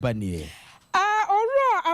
Banye.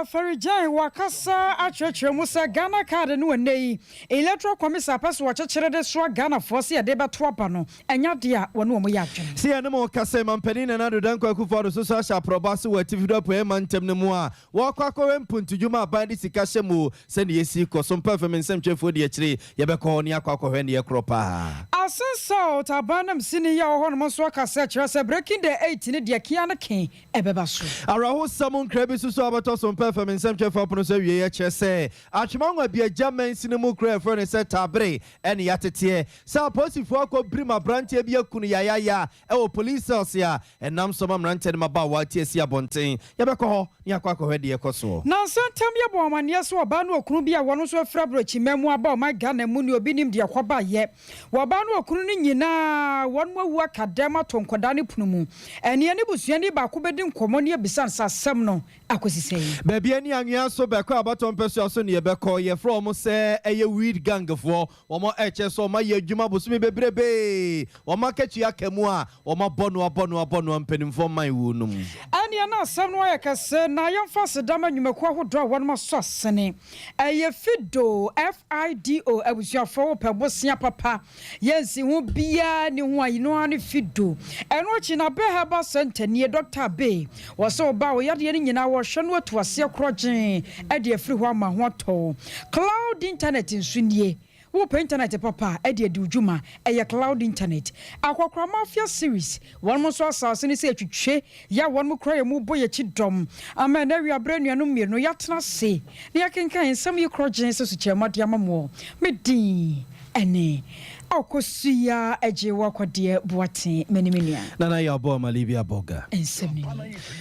Afarijan wakasa achechre musa Ghana card no nei electoral commission pass wachechere de so Ghana force ya deba to apa no enya de a wono mo ya adwene se ene mo kase mampani na do dan kwaku for so so sha probase wati do po e mantem ne mu a wo kwakọ mpuntudwuma aban de sika hyemu se ne yesi ko Sompa FM nsɛmtwefo de akire ye be ko ne akwakọ hwe ne ye kropa asenso tabanam sini ya ho no so kase kire se breaking the 8 ne de kia ne ken ebeba so araho samun krabi so so abato Sompa FM nsɛmtwefo pono so wie ye kire se atwemanwa bia jamen sini mu kra fro ne se tabre ene yatete sa posifo akọ brima branche bia kunu ya e wo police cells ya enam so mamrante ne maba wati esi abonten ye be ko ho ne akwakọ hwe de ye koso na santam ye bo amane so oba no okunu bia wono so afrabrochi memu aba o my Ghana mu ne obi nim de akwaba ye woba no okunu ne nyina wonu awu akadema tonkoda ne punu mu ene ne busua ne ba ko bedi nkomo ne bisan sasem no akosisei ba bia ni anwea so be ko abaton peso so ne ye be ko ye from se eye weed gang fo wo mo eche so ma ye adwuma bosumi bebrebe wo ma katua kamu a wo ma bonu mpanimfo man wu num ane na asem no ye kase na yemfa sedama nwumako ahodo a won ma so sene eye fido abusuafo pebosia papa yensi hu bia ni hu ayino ane fido eno chi na be haba center nie Dr. Bay wo so ba wo yade ni nyina wo hwe no atuase krogen e de afiri ho ama ho to cloud internet nsunie wo pe internet papa e de adujuma eye cloud internet akwakra mafia series won mo so asase ni se atwitwe ya won mo kra ye mu boye chidom ama na wi abranu no mienu ya tena se ne yakenkan nsam ye krogen se su chemade amamo medi ene akosia eje wakode boate menimenia nana ya bo malibia boga ensemi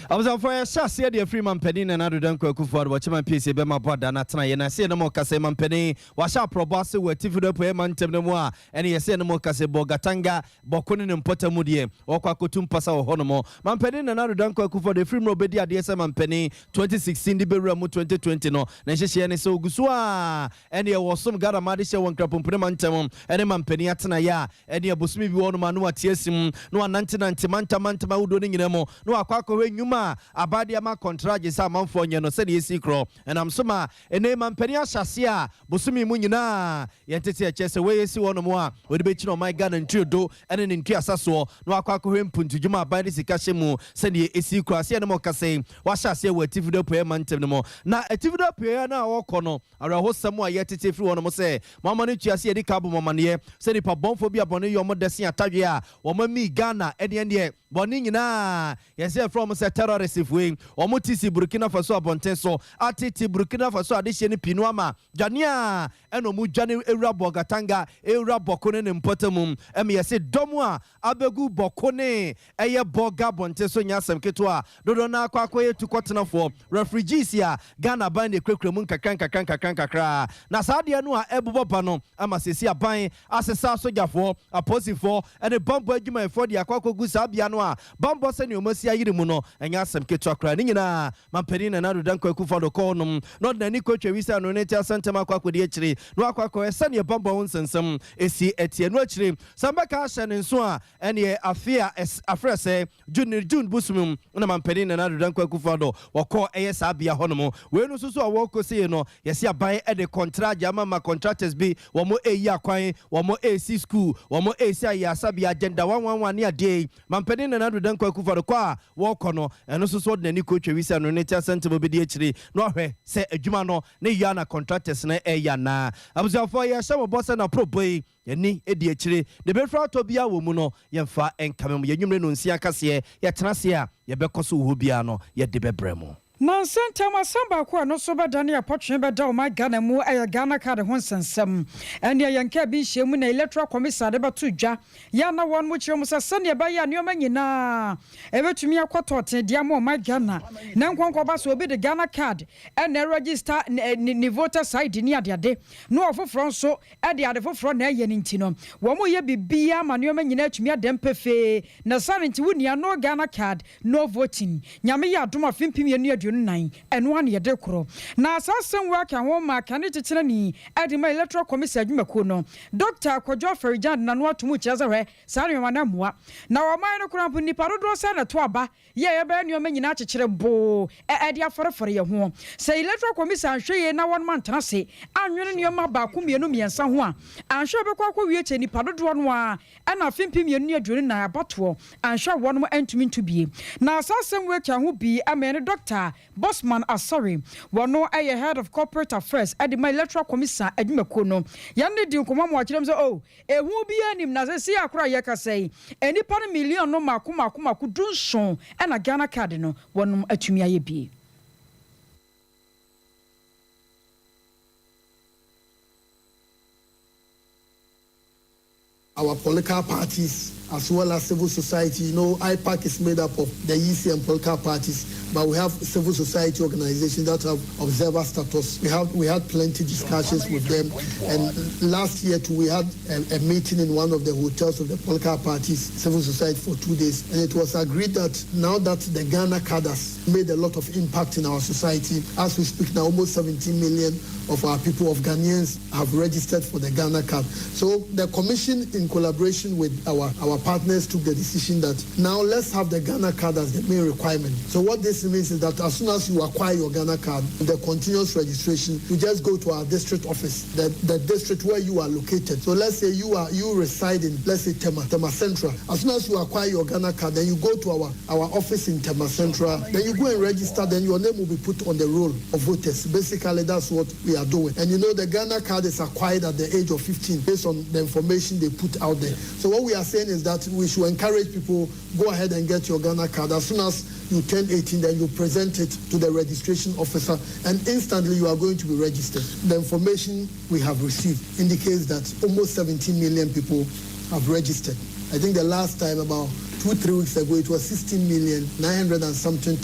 abuza for ya shase de free man pedi na do dan kwaku for wo chema pc be ma boda na tena ye na se no mo kase man pedi wa sha probase wati fido po e man tem no mu a ene ye se no mo kase boga tanga bokone ne mpotamu de wo kwakotum pasa wo hono mo man pedi na do dan kwaku for the free mo bedi ade se man pedi 2016 di bewura mu 2020 no na hyehye ne se ogusu a ene ye wo som gara ma de hye won krapompre man tem ene man pedi atena ya ene abosumi bi wono ma no atiesim no anante manta wudo ne nyinamo no akwakọ hwe nyuma abade ama contract sa manfo nye no se ne yesi kro enam so ma ene mampani ahyase a bosumi mu nyina yentete echese we yesi wono mo a odi be chino my Ghana ntudo ene ne ntu asaso no akwakọ hwe mpuntudwuma abade sika hyemu se ne yesi kro ase ne mo kase wa hyase we ativido po e mantem ne mo na ativido po e na wokọ no araho samu a yetete firi wono mo se mama ne tuase ye di kabo mama ne se ni pa bonfo bi abone yo mo desi atadwe a wo ma mi Ghana ene boni nyina yese from se terrorist we wo mo tisi Burkina Faso abonten so atiti Burkina Faso adehye ne pinu ama dwanea eno mu dwane ewura bogatanga ewura bokone ne mpotamum eme yese domu a abegu bokone eye boga bonten so nyasem keto a dodo na akwakọ etukotenafo refugees ya Ghana ban ne kwekremu kakran na saade no a eboboba no ama sesi aban asesa sojafo aposifo ene bombo adwuma efo de akwakọ gu sabia no a bombo se ne omasi ayire mu no enya asem keto akra ni nyina mampani na do dan kwaku fodo ko no no na ni kotwa wisa no ne tia sentem akwakọ de akire no akwakọ ese ne bombo wonsensem esi etie no akire samba ka hye ne nso a ene afia afrese June busumum na mampani na do dan kwaku fodo wokọ eye sabia hono we no susu a wokọ se no yesi aban e de contract ama contractors bi wo mo eyi akwan wo mo AC school wo mo AC ya sabia agenda 111 ne ade mampani na do dan kwaku fodo kwa wokọ no eno susu de ni kotwa wisa no ne tia sentem obedi akire no hwe se adwuma no ne ya na contractors na eya na abuzafo ya hye mo boss na proboi yani edi akire de befra to bia wo mu no yemfa enkamem ye nwumre no nsia kase ye tenase a ye bekoso wo bia no ye de bebremo na sentama samba ko no so badane apotwe beda o my Ghana mu aya Ghana card ho nsensem ene yanka bi hyemu na electoral commission de beto dwa ya na won mu kire mu sane ba ya neoma nyina ebetumi akoto dia mo my Ghana na nkonko ba so obi de Ghana card ene register ni voter side ni ade no ofofro nso ade foforo na ye nti no wo mo ye bibia ma neoma nyina atumi adem pefe na sane nti wunia no Ghana card no voting nyame ya adoma fimpim ye 29 eno an ye de kro na asasem wa ka ho ma ka ne chichire ni edima electoral commission adwumako no Dr. Kwadwo Ferijan na no atomu chiaza hwe sa ne na moa na wo man no kra nipa dodo se na to aba ye be ne o manyina chichire bo e de aforefore ye ho se electoral commission hwe na won man tana se anwene ne ma ba ko mienu miensa ho a anhwe be kwa wie che nipa dodo no a na afimpi mienu adwene na abato anhwe won mo antumi ntubie na asasem we ka ho bi amene Dr. Bosman Asori wono aye head of corporate affairs at the electoral commission adwumako no yande di nkoma mo akirem so oh ehu bi anim na se si akora ye ka sei enipa no million no mako dunson na Ghana card no wono atumi aye bi. Our political parties as well as civil society. You know, IPAC is made up of the EC and political parties, but we have civil society organizations that have observer status. We had plenty discussions with them, and last year too, we had a meeting in one of the hotels of the political parties, civil society, for 2 days, and it was agreed that now that the Ghana card has made a lot of impact in our society, as we speak now, almost 17 million of our people, of Ghanaians, have registered for the Ghana card. So the commission, in collaboration with our partners, took the decision that now let's have the Ghana card as the main requirement. So what this means is that as soon as you acquire your Ghana card, the continuous registration, you just go to our district office, the district where you are located. So let's say you reside in, let's say Tema Central. As soon as you acquire your Ghana card, then you go to our office in Tema Central, then you go and register, then your name will be put on the roll of voters. Basically, that's what we are doing. And you know, the Ghana card is acquired at the age of 15 based on the information they put out there. So what we are saying is that we should encourage people, go ahead and get your Ghana card. As soon as you turn 18, then you present it to the registration officer, and instantly you are going to be registered. The information we have received indicates that almost 17 million people have registered. I think the last time, about 2-3 weeks ago, it was 16,900,000 and something.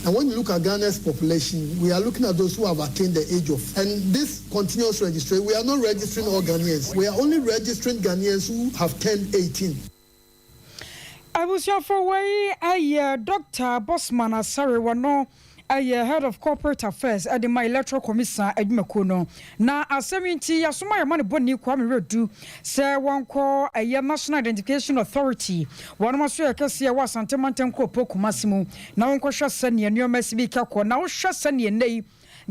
And when you look at Ghana's population, we are looking at those who have attained the age of. And this continuous registration, we are not registering all Ghanaians. We are only registering Ghanaians who have turned 18. I was here for way Dr. Bosman Asari wano head of corporate affairs at the electoral commission adwumako no na aseminti yasoma yamane boni Kwame Redu say one call national identification authority one maso yakase wa santemanten ko pokumasimu na won ko hwɛ sane nneoma sibi kakɔ na wo hwɛ sane nei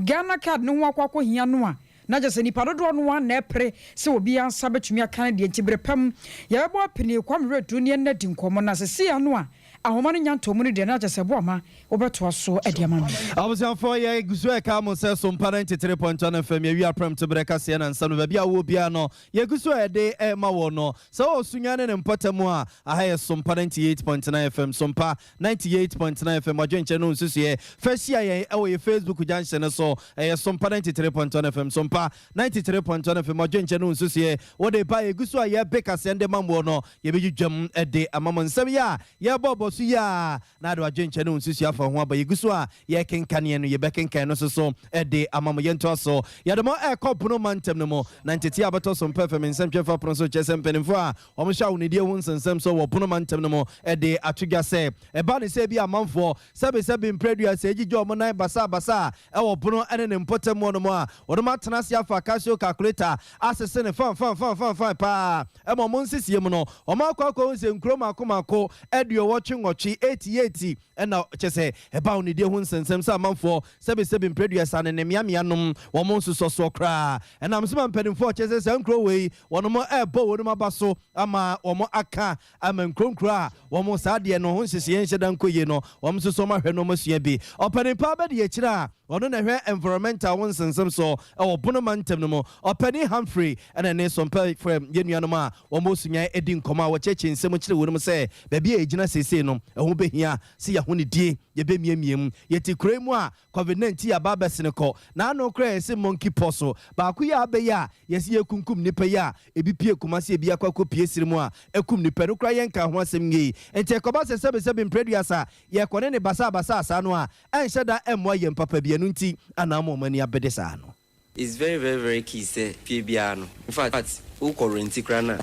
Ghana card no ho akɔ hia no a na just ni padodo no wa na epre se obi ansa betumi aka de ntibirepam ya bebo apini Kwame Redu ne na di nkomo na se sia no a ahomane nyantomu ne de na just ebo ama obeto aso adiama no abusan for ye gusu e ka mo se Sompa 93.1 FM ye wi apram to breka se na nsa no ba bia wo bia no ye gusu e de e ma wo no so osunyane ne mpotemu a aha ye Sompa 98.9 FM Sompa 98.9 FM adwenche no nsusu ye first year ye e wo ye Facebook junction ne so ye Sompa 93.1 FM Sompa 93.1 FM adwenche no nsusu ye wo de ba ye gusu a ye beka se nde mamwo no ye be dwam e de amamo nsem ya ye bobo su ya na do adwenche no nsusu afa ho aba ye gusu a ye kenkane no ye bekenkan no so e de amamo ye nto so ye de mo e kopuno mantem no mo 90 abato Sompa FM nsem twefa pronso chesem penimfo a omo sha wo ne die wo nsensem so wo puno mantem no mo e de atwega se e ba ne se bi amanfo sebe impredua se gijo mo nan basa e wo puno ene ne mpotemu no mo a wo ma tena se afa casio calculator asese ne fan pa e mo nsisi mu no o ma akwa nse nkroma akomako edio wo twinwochi 80 na chese e ba ne die ho nsensem se amanfo sebe impredua sa ne miamia nom wo mo nsuso so kra e na msema mpenimfo chese se nkro wei wono mo e bo wono mabaso ama wo mo aka ama nkronkro a wo mo sa de no ho nsisi enhyeda nkoye no wo mo nsuso ma hwe no mo sua bi openimpa ba de yekira ono na hwe environmental won sensem so e wo bono mantem no mo openi Humphrey ena ne Sompa frem yenuanom a wo mo sunya edi nkoma wo cheche nsem kire wo no se ba bia ejina sese no e ho behia se ya ho ne die ye be miamiem yeti kremu a COVID-19 ya ba besene ko na no kra se monkey poso ba ku ya be ya yesi yekunkum nipa ya ebi pie kumase ebi akwa pie sirimu a ekum nipa no kra yenka ho asem ngi ente ko ba se sebe impreduasa ye kone ne basa asa no a enhyeda emmo ye mpapa bia no nti anamo mani abede sa no. It's very key say pie bia no In fact, who rent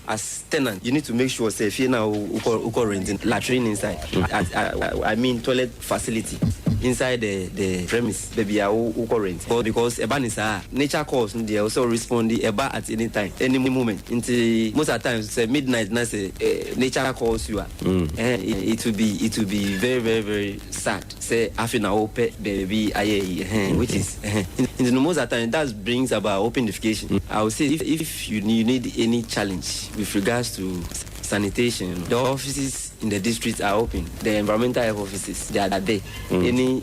as tenant, you need to make sure say if you now who renting latrine inside. I mean toilet facility inside the premise. Baby, who rent because nature calls they also respond at any time, any moment. Into most of the times say midnight. Now say nature calls you. It will be very very very sad. Say after open baby, which is in the most of the time that brings about open defecation. I would say if you need any challenge with regards to sanitation, the offices in the district are open. The environmental health offices, they are there. Any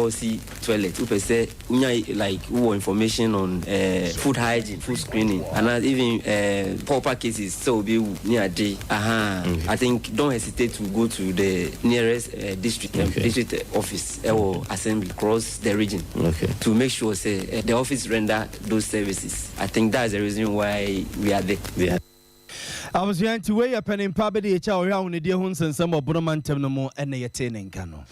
see toilet, like who information on food hygiene, food screening, and even pauper cases. So be near day. I think don't hesitate to go to the nearest district office or assembly across the region to make sure say the office render those services. I think that's the reason why we are there. Yeah. I was going to weigh up an impabity around the dear Hunson, some of Bunamantam no more, and they attain in Cano.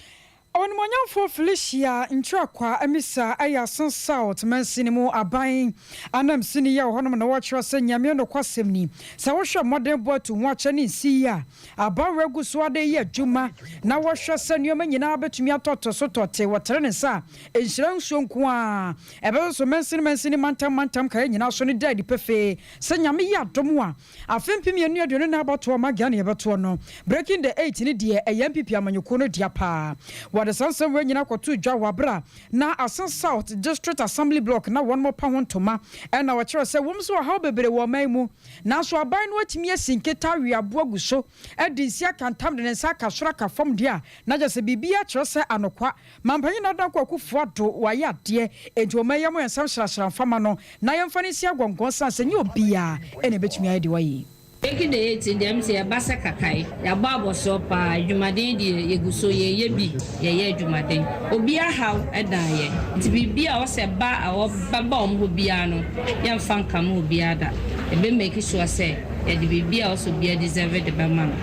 On Moyan for Felicia in Chakwa, Emissa, Aya Son South, Man Cinema, are buying, and I'm seeing your Honoman watch us and Yamiano Quasimni. Sawasha modern boy to watch any see ya. A bar Reguswade ya Juma. Now wash us and your man, you know, bet me a toto sotote, what Renessa, and Shanshon Qua. About so Manson Mantam Kayan, now Sonny Daddy Pefe, Sanyamia Tomwa. I think me near the about to Magani about to no. Breaking the 8 in a dear, a young people, Manukono Diapa. What the Sansa when you know to Jawabra. Now, a Sun South District Assembly Block, now one more pound toma, and our church said, Woms were how baby were maimu. Now, so I bind what me a sinketa, we are boguso, and this year can tam the Saka Shraka from dear, not just a bibia trust and aqua, Mampana Dako Fuato, Waya dear, and to Mayamo and some Famano, Nayan Fanisia Gongonsa, and you be any bitch me idea. Taking the 8 in them say a bassa kakai, ya babo sopa, Jumadin, ye guso ye bi, ye Jumadin. Obia how a die. To be or say ba or babom who biano, young fan come biada. A be make sure say, ye be also be a deserved the bamman.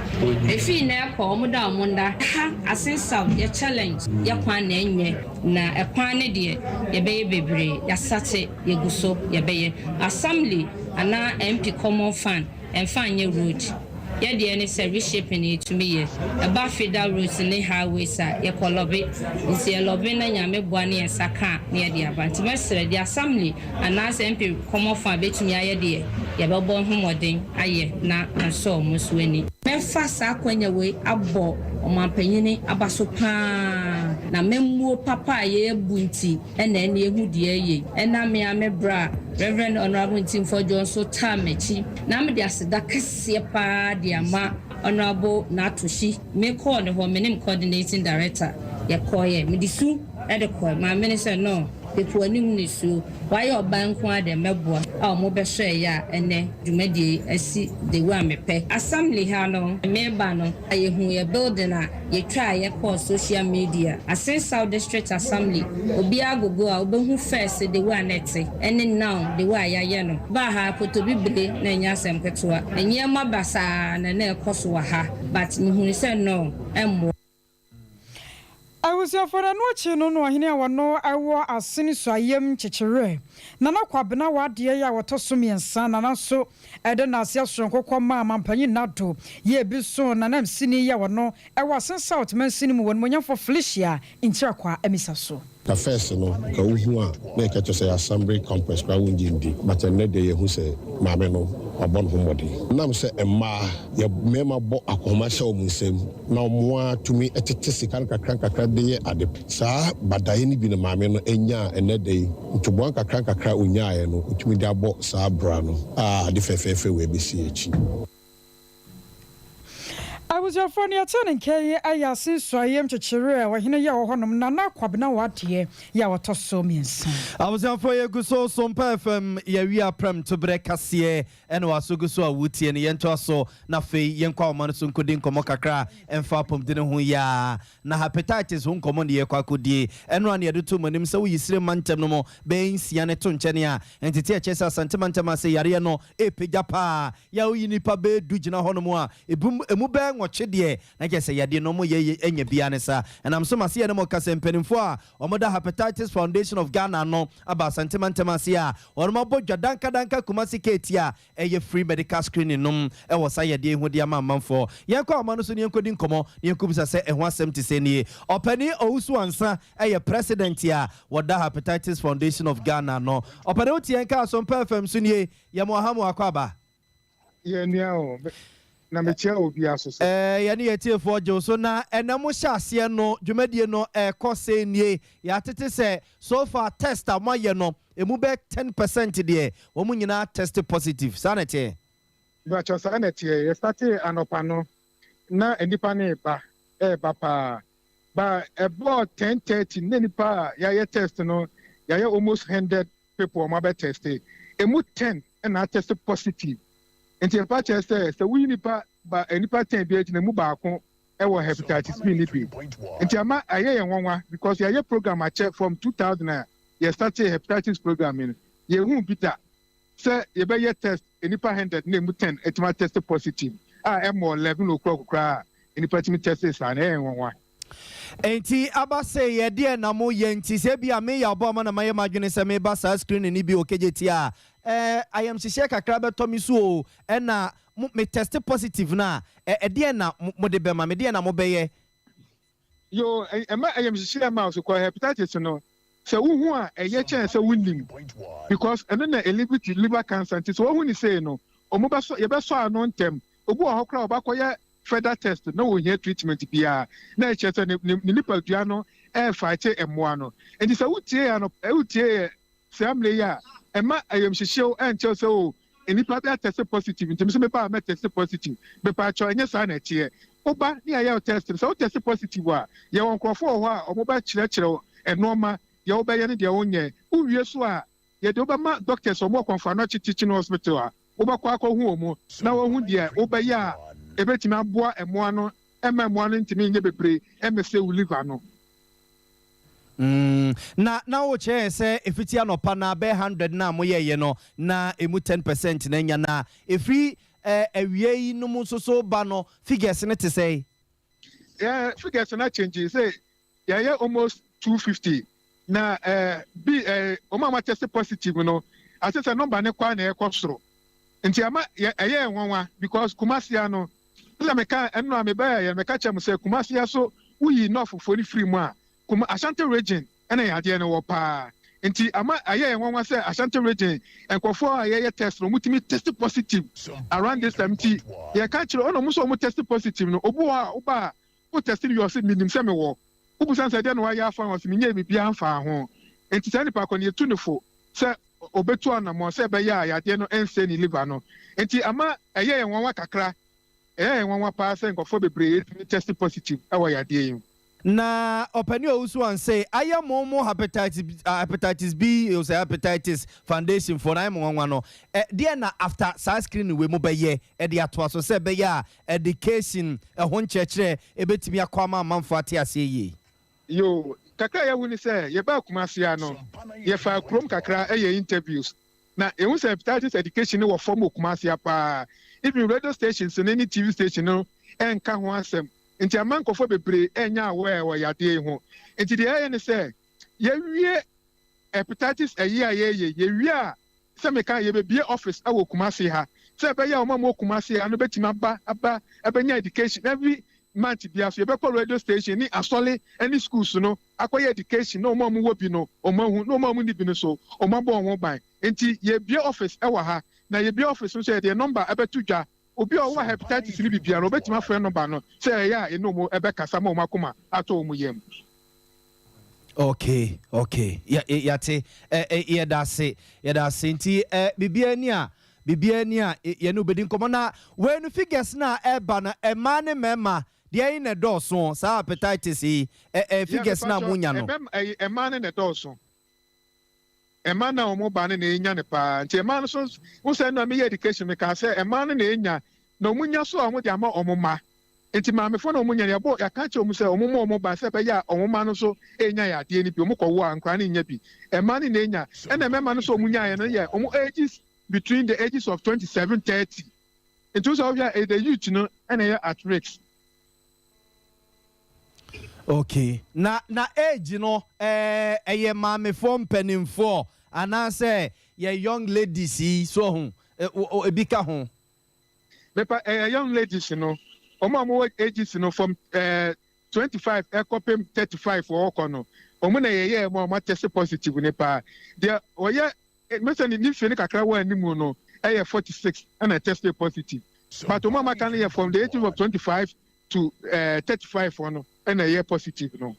If you never call Madame Wonder, I say some, your challenge, your quan na a quane dear, ye baby bray, ya sate, ye guso, ye bay, assembly, and now MP common fan. And find your route. Yet the NSA reshaping it to me. About federal routes in the highways, your lobby, is a lobby and Yamebwani and Saka near the Avant. Master, the assembly, and as MP come off and bet me idea. Yababon homoding, aye, na and so most winning. Memphis, Aquanya abo, or my penny, abasopa, na memo papa ye bunti, and then ye would ye, and I may bra. Reverend Honorable Tim for John so tamechi. Namadas Dakasia dear ma Honorable Natushi. May call the home coordinating director. Yakoye, Medisu, adequate. My minister no. People nisu. Why your bank one the mebwa? Our mobile share ya and then you may see the one me pay. Assembly hano, me bano. I who ye building ye try ye call social media. I say South District Assembly. Obiago go out, but who first the one net say. And then now the way ya yano. Baha put to be big, Nanya Sam Ketua. And ye my basa and a nail cosuaha. But who said no, and more. I was here for a watch, no, I know I wore as soon as I am chichere. Nana Quabana, what dear, ya were Tosumi and son, and also Eden as your son, Coquama, Mampany Nato, ye be soon, and I'm seeing ya or no, I was in South Man cinema when you're for Felicia in Chakwa, Emisaso. The first, no, Kauhua, make it to say assembly complex, but but a net day who say, Mameno. Abon homody. Nam say Emma, your mema bo a commercial musem. Now more to me at Tessicanca cranka day at the Sa, but Diane been a mamma enya and that day to Bonka cranka cra unya and which me da bo Sa Brano. Ah, the Fefe will be CH. I was your funny attorney, Kay. I see so I am to Chire, or Hina Yawanum Nana Quabna, what ye, Yawato so means. I was out for a good soul, Sompa FM, Yavia Prem to Brecassier, and was so good so wooty and Yentoso, Nafe, Yanko Mansun couldn't come Mokakra, and Fapum didn't who ya. Na hepatitis whom common ye quackudi, and run ye do 2 minutes, so you see mantem no more, Bain, Sianeton Chenia, and to teach us Santamantama say Yariano, Epijapa, Yao Yinipa Be, Dujina Honomoa, a boom, a mubang. twede na ke se yade no mo ye enya bia ne sa enam so mase ye no mo kasa mpanimfo a omoda Hepatitis Foundation of Ghana no aba sentiment se a ormo bodwa danka kumasi ketia eye free medical screening num e wo sa yade hu de ama manfo yenko amano so ne yenkodi nkomo ne yenkubisa se eho asem te se nie opani owusu ansa eye president a woda Hepatitis Foundation of Ghana no opani otienka Sompa FM so nie yemo hamu akwaba ye niao na mechia obi aso ya ne yetiefo jo so na enamo hyase no dwumadie no kose nie ya tete se so far test amaye no emu be 10% de wo mu nyina test positive sanete ba cho sanete ye start anopa no na enipa ne ba pa ba about 10:30 ne nipa ya test no ya almost 100 people ma be test emu 10 na test positive enti pa test se we nipa ba enipa 10 bi eti na mu ba ko wo hepatitis B nipi enti ama aye nwanwa because ya program a check from 2000 ya start hepatitis program in ye hu bita se ye be ye test enipa 100 na mu 10 etima test positive mo 11 o'clock kra enipa timi test sa na nwanwa enti abase ye de na mo ye enti se bia me ya bo ma na maye madwene se me ba sa screen ni bi okejeti a I am share kakra beto mi so na me test positive na de na mo de be ma me de na mo be ye yo I am share ma so ko hepatitis no so wu a eye chen se wunim because eno na liver cancer so wu ni say no omo ba so ye be so ano ntem obu o hokra obakoye further test no wo here treatment bia na che se ni liver dua no fight emo ano and so wutie ya no wutie se amle ya ema ayem hihyew enche so enipa be test positive ntimi so me pa me test positive be pa cho enye sa na tie oba ni aya test so test positive wa ye won krofo ho a omo ba kire enoma ye oba ye ne de wonye uwie so a ye de oba ma doctors omo konfa no chichichi no hospital a oba kwa hu omo na wo hu de oba ya ebetimi aboa emo ano emo ano ntimi nye bebre emese liver no na wo che se efiti anopa na be 100 na mo ye no na emu 10% na nya na efri awie yi no mu so ba no figures ne te say figures na change say ya almost 250 na o ma test positive no asese number ne kwa na ekosoro nti ama nwanwa because kumasia no la meka eno ameba ya meka chem say kumasia so uyi enough for free mu a kuma Ashanti region ena yade no wo pa nti ama nwanwa say Ashanti region enkofo aye test no mutimi test positive around this time ti ye ka kire ono muso mu test positive no obu a oba o test you say minim say me wo obu san say de no ya afa ho say menye bibia amfa ho nti say nipa ko ne tunefo say obetu anamo say be ya yade no ense ni liver no nti ama nwanwa kakra nwanwa pa say enkofo bebre test positive awa yade yin na opani owusu an say aya momo hepatitis B o say Hepatitis Foundation for na mo no there na after sa screen we mo be ye de ato so say be ya education ho nchekere ebetimi akwama manfo ate ase ye yo kakra ya wuni say ye ba kumasia no ye fa krom kakra interviews na ehun say hepatitis education wo form kumasia pa even radio stations and any TV station no enka ho asem nti amankofo bebre enya awe wo yade ho nti de aye ne say ye wie hepatitis ye wie a se meka ye be office awo kumase ha se be ya o kumase ha no betima aba abenya education every month bia so ye be call radio station ni asole any schools no akoye education no mo wo bi no o ma hu no mo ni bi no so o ma bo won ban nti ye be office ewa ha na ye be office so ye de number abetu dwa obi o wa hepatitis ni bibia no betima frɛ number no say ya eno mo ebe kasa mo makoma ato mo yem okay yate yedase nti bibia ni a ye no bedi nkomo na we no figures na eba na ema ne mema de ayi na dɔɔso sa hepatitis yi figures na munya no ema ne dɔɔso ema na omo ba ne enya ne pa nti ema no so wo say na me education me ka say ema ne enya na omunya so omo de ama omo ma nti ma me fo na omunya ya bo ya ka che omo say omo ba say be ya omo ma no so enya ya de ni bi omo kɔwo a nkwa ne nya bi ema ne enya na mema no so omunya ya no ye omo ages between the ages of 27-30 nti so ya the youth no na ya at risk Okay. Na age no eye mame form penimfo anase ye young ladies so ho ebika ho. Mepa young ladies no omo ages no from 25 ekopem 35 for okono. Omo na ye mo test positive ne pa. There oye me ni fie ni kakra wa animu no 46 and I tested positive. But omo can here from the age of 25 to 35 for no and a year positive no.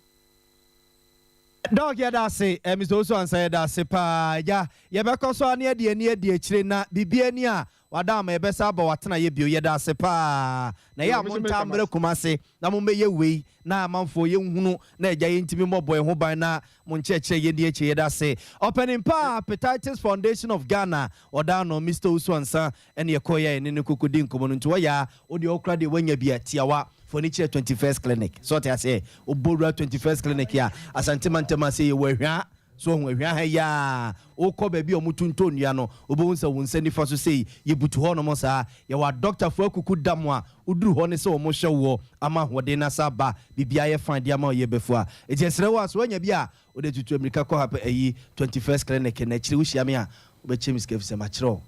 Dog ya da say Mr. Oso answer da say pa ya ye be ko so ane de akire na bibia ni a wada ma ye be sa ba watena ye bio ye da say pa na ya monta mbre kumase na mo meye wei na amanfo ye nhunu na eja ye ntimi mobo e ho ban na mo ncheche ye die che ye da say opening pa Appetitis Foundation of Ghana oda no Mr. Oso ansa ene ye koye ne kokodi nkomo no nto ya odi okra de wanya bia tiawa Furniture 21st Clinic. So I say, Obora 21st Clinic ya. Asante mantema say we hwa so we hwa ya. Oko baby omutunto nua no. Obo nsa wonsa nifa so say ye butu ho no mo sa. Ye wa doctor fo akuku dam a uduru ho ne se omo hwe wo ama hode na saba bibia ye fan dia ma ye befu a. Ejesere wa so anya bi a ode tutu America ko hape ayi 21st Clinic na chiri wo hia me a obechemi skefise ma chiro.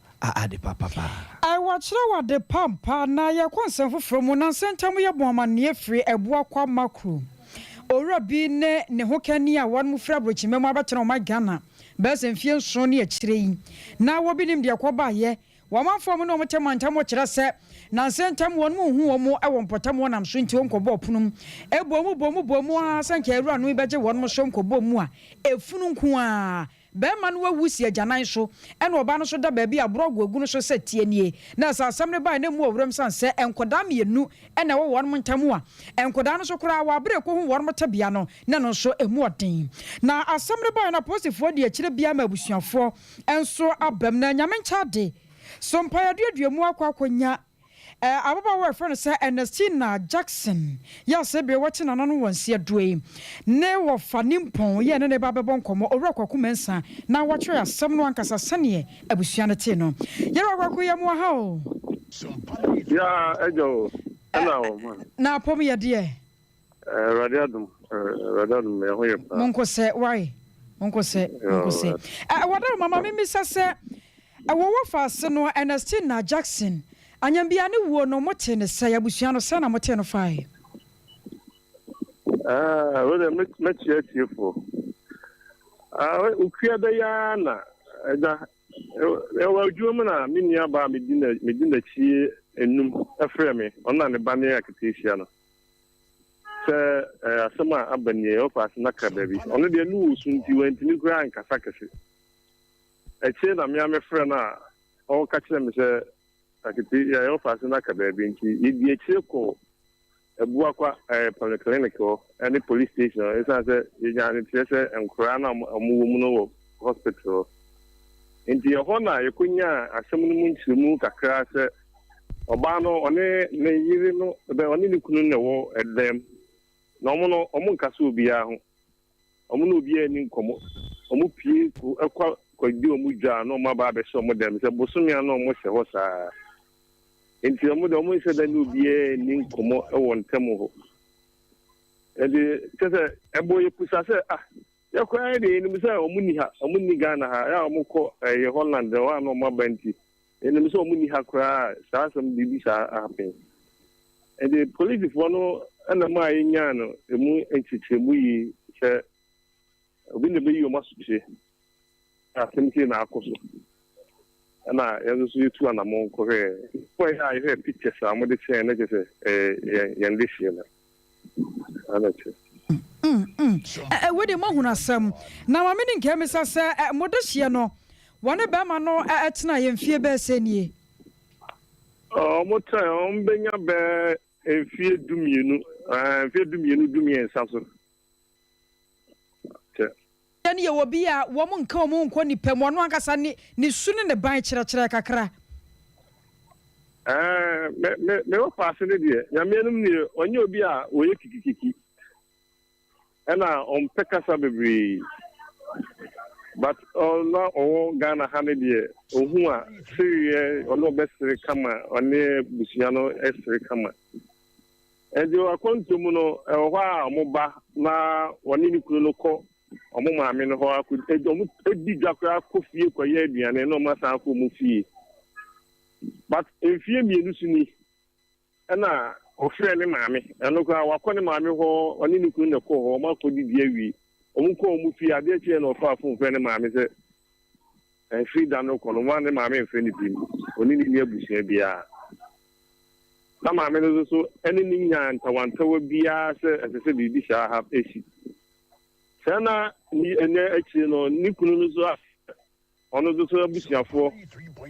De papa. I watch what the pampa na ya kwansan foforo mu na sentam ye boamane free eboa kwa makro. Ora bi ne hokani a won mu fra brochi memo abetena o magana. Besen fie nso ne akire yi. Na wo bi nim de akoba ye. Wamanfo mu no motemantam wo kire se na sentam won mu hu wo mu e wo mpotam wonam so nti wonkobo opunum. Bomu a sanka ewura no beje won mo so nkobo mu a efunu nku a Bema no wawusi agyanan so ene oba no so da ba bi abrogo agu no so setie nie na sa asam ne ba na mu owuram san se enkoda mienu ene wo won montamu a enkoda no so kura wa abre ko hu won motabia no na no so emu odin na asam ne ba na posifo de akire bia ma abusuafo enso abam na nyame nchade Sompa ya duaduamu akwakonya ababa wa friend say Ernestina Jackson ya se be wati na no wonse adoe ne wo fanimpon ye ne ba bebon komo owura kwaku mensa na watwe asem no ankasa sane abusua ne te no ye kwaku ye mo ha o ya ejo na pom ye de radiadum me ho ye pa monko se why monko se wadaro mama mimi sase wo fa se no Ernestina Jackson Anyambia ne wo no mote ne sa yabusua no sa na mote no fai. We me chiefo. Ukua da ya na da e wa dwom na minia ba medina chi enum afre me ona ne ba ne akitisia no. Se asema abanye o pass na kada bi. Ono de nu sunti wantini kura ankasa kese. Eche na me amefre na o ka kire me se akiti ya yo fase na ka baby nti yedi akire ko ebua kwa polyclinic ko any police station esa se yenya ne tese enkura na amuwo mu no hospital nti ho na yekonya asem no mu ntimu kakra se oba no one ne yiri no be one ne kunu ne wo edem na omo nkasa obia ho omo no obia ni nkomo omo pie ko akwa kwadi omo dwa no ma ba be so omo dem se bosomia no omo hye ho saa enti omo de omo se da ni obia ni nkomo e won temo ho edi tese ebo ye pusa se ya kwa de ni se omo ni Ghana ha ya omo ko ye Holland wa no ma banti eni se omo ni ha kwa saa sam bibi saa happen edi police for no ana ma yenya no emu entichemu yi se obi ne be yi o masuche asemti na akoso na yanzu su yitu ana mon ko ya ihe pictures amu de che na je yande shi na ana che we de mahuna sam na ma meni nke mesa se modahie no wone be ma no etena ye mfie be senie mo tra on benya be mfie dumienu dumiensa so yani ye wobi a wo mo nka mo nko ni pem ono ankasa ni sunu ne ban kire kakra me wo pass ne die nyamenum ni onye obi a oye kikikiki ena on pekasa bebre but na o Ghana ha ne die ohu a sire ono besere kama one busia no esere kama and you are consumer moba na one in Kuno. Ọmụma amị no ha could edi jakra kofi ekoye aduane no masa ko mu fie but efie mienu suni na ofre ne maame eno ko awakọ ne maame ho oni ni kun ne ko ho ma ko di die wi omukọ mu fie ade che na ofa afun fre ne maame se free dan no ko no ma ne maame mfe ne bi oni ni abusua bia na maame no so eni ni nya ntawantawa bia se bibi sha ha esi sana ni ene echi no ni kunu no so ono so abusiafo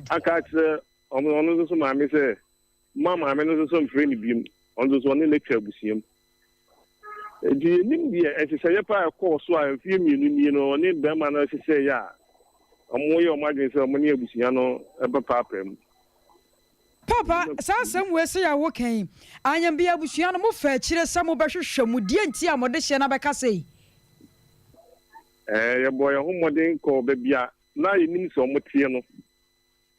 aka kire ono so maame se mama me no so mfre ni biem ono so ne lecture abusiam di nim die ehye pa ko so a mfie mienu ni no ne be ma na ehye ya omo ye omadwen se omo ne abusia no ebe papam Papa, sasem we se ya wo kan anyam bia abusia no mo fa kire se mo behwehwe mu die nti a mo de hye na beka sei ya boy ho modern ko bebia na yenim so motie no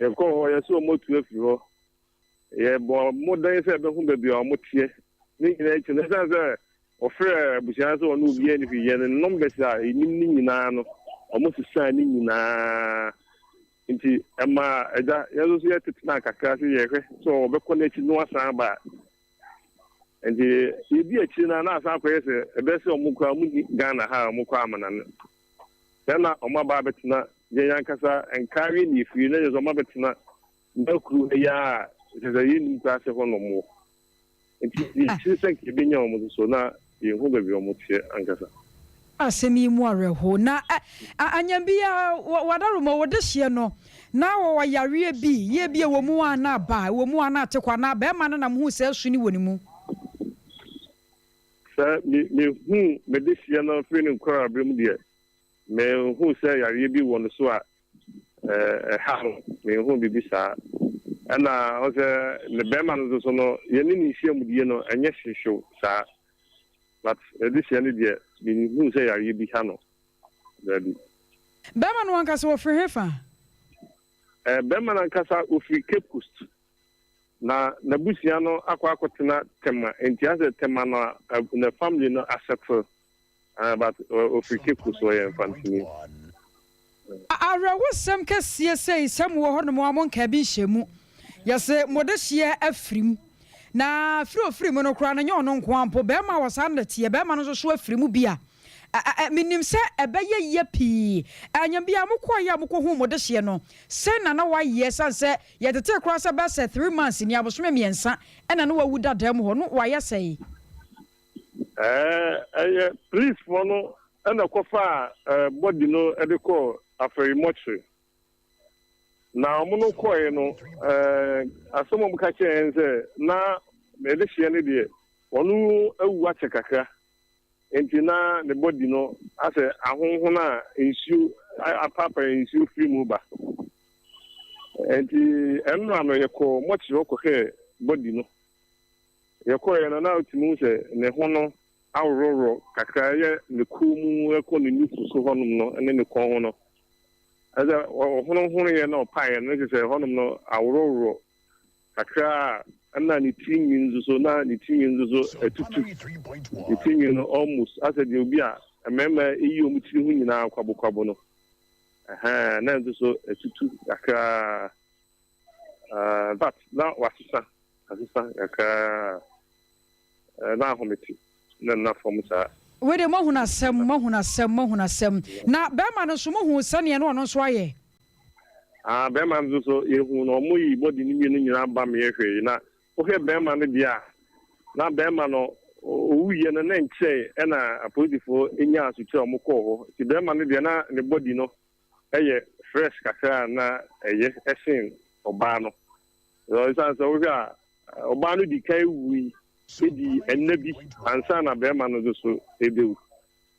e ko ya so motu afi ho ye bo modern se be ho bebia o motie ni nyina echi na se ofre busia so no bia ni fi ye no numbers a yenim ni nyina no o mo sisa ni nyina nti ema eja ya so ye titina kakra se ye hwe so be connect no asan ba nti ye bi echi na asan ko ye se ebe se o mo kwa mu Ghana ha mo kwa amana no Then Omaba Betina, Yankasa, and carry if you know Omabetina, no crew, ya, it is a union class of one or more. It's think you've been almost so now, you will be almost here, Ankasa. Asemi more ho na anyambia wadarumo wodehye no na wo yare bi ye bi wo mu ana ba wo mu ana tekwa na ba ma na mu se suni woni mu sa me me dehye no feeling kwara brim de me hu say yare bi won so a ha me hu bi sa ana o se le be ma no so no ye ni ni hye mu die no enye hwehwo sa but this year the who say are you be hano daddy Bema no ankasa wo free hefa Bema no ankasa wo free Cape Coast na busia no akotena tema enti ase tema no na family no accept but wo free Cape Coast wo ye fantini ara wo sem kasie sei sem wo hono mo amonka bi hyemu yese modehye afrim na free mu no kra na nyo no nko ampo be ma wasanda tie be ma no so afiri mu bia minim se ebeye ye pi anyam bia mokọ ya mokọ hu mo de hye no se na wa ye san se ye tete kra se be se 3 months ni abosome miensa ena no wawu dadam ho no wa ye sei please for no ena kofa body no edeko aferi mochi na mo no koye no asomo mo ka chenze na me de hye ne de wonu awu ache kakra enti na the body no ase ahonho na ensu apapa ensu free mu ba enti enno ano yeko mochi hoko he body no yeko ye na utimu se ne hono awroro kakra ye ne kumu eko ne nufu so honum no ene ne kon hono aza hono ye na opa ye no se honum no awroro kakra ana ni tinyin so na ni tinyin so etutu ni tinyin no almost as a obi a emema eyi omutiri hu nyina kwabo no na nzo so etutu aka but na wasisa aka na hometi na formusa we de mohuna sem na be ma no so mohu sane no no so aye be ma nzo so ehu no moyi body ni mienu nyina ba me ehwe na ohe bema no dia na bema no owuye no na nche na apolitifo enya asuche omukọ ho ti bema no dia na ne body no eye fresh kakra na eye esin oba no so sanso wo ga oba no di kai wi edi ennabi ansa na bema no so ebewu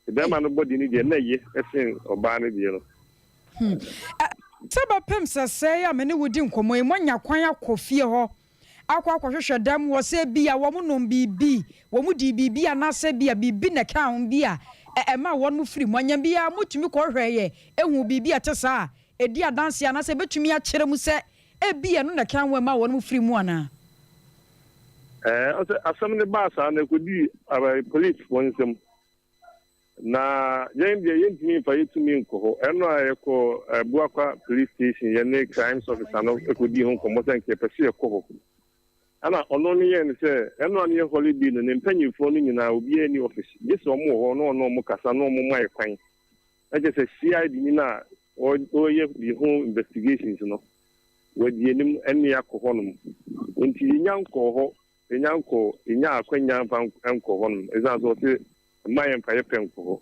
bema no body ni dia na eye esin oba no dia no saba pem sase ya me ne wodi nkomo e monya kwan akofie ho akwa hwehwe dam wo se bia wo nom bibi wo mu di bibi anase bia bibi na ka ho bia ma wo mu firi monya bia mutumi ko hweye ehu bibi atesa edi adanse anase betumi a kyere mu se bia no na ka ho ma wo mu firi mu ana asɛm ne baa saa na ɛkɔdii police fɔ nsɛm na yɛn deɛ yɛntumi mfa yɛtumi nkɔ hɔ ɛno a yɛkɔ buakwa police station yɛne crimes officer no ɛkɔdii ho nkɔmmɔ sɛ nkɛ pɛ sɛ yɛkɔ hɔ ana ɔno no yɛ ne sɛ ɛno a no yɛ holiday no ne mpanyimfoɔ no nyinaa obiara ni office gye sɛ ɔmo wɔ hɔ na ɔno ɔmo kasa na ɔmo ma yɛ kwan ɛkyɛ sɛ CID ni na ɔyɛ bi ho investigations no wɔdi anim ɛne akɔ hɔ nom nti yɛnya nkɔ hɔ yɛnya akwanya mfa nkɔ hɔ nom ɛsan so ɔte mma yɛ mfa yɛpɛ nkɔ hɔ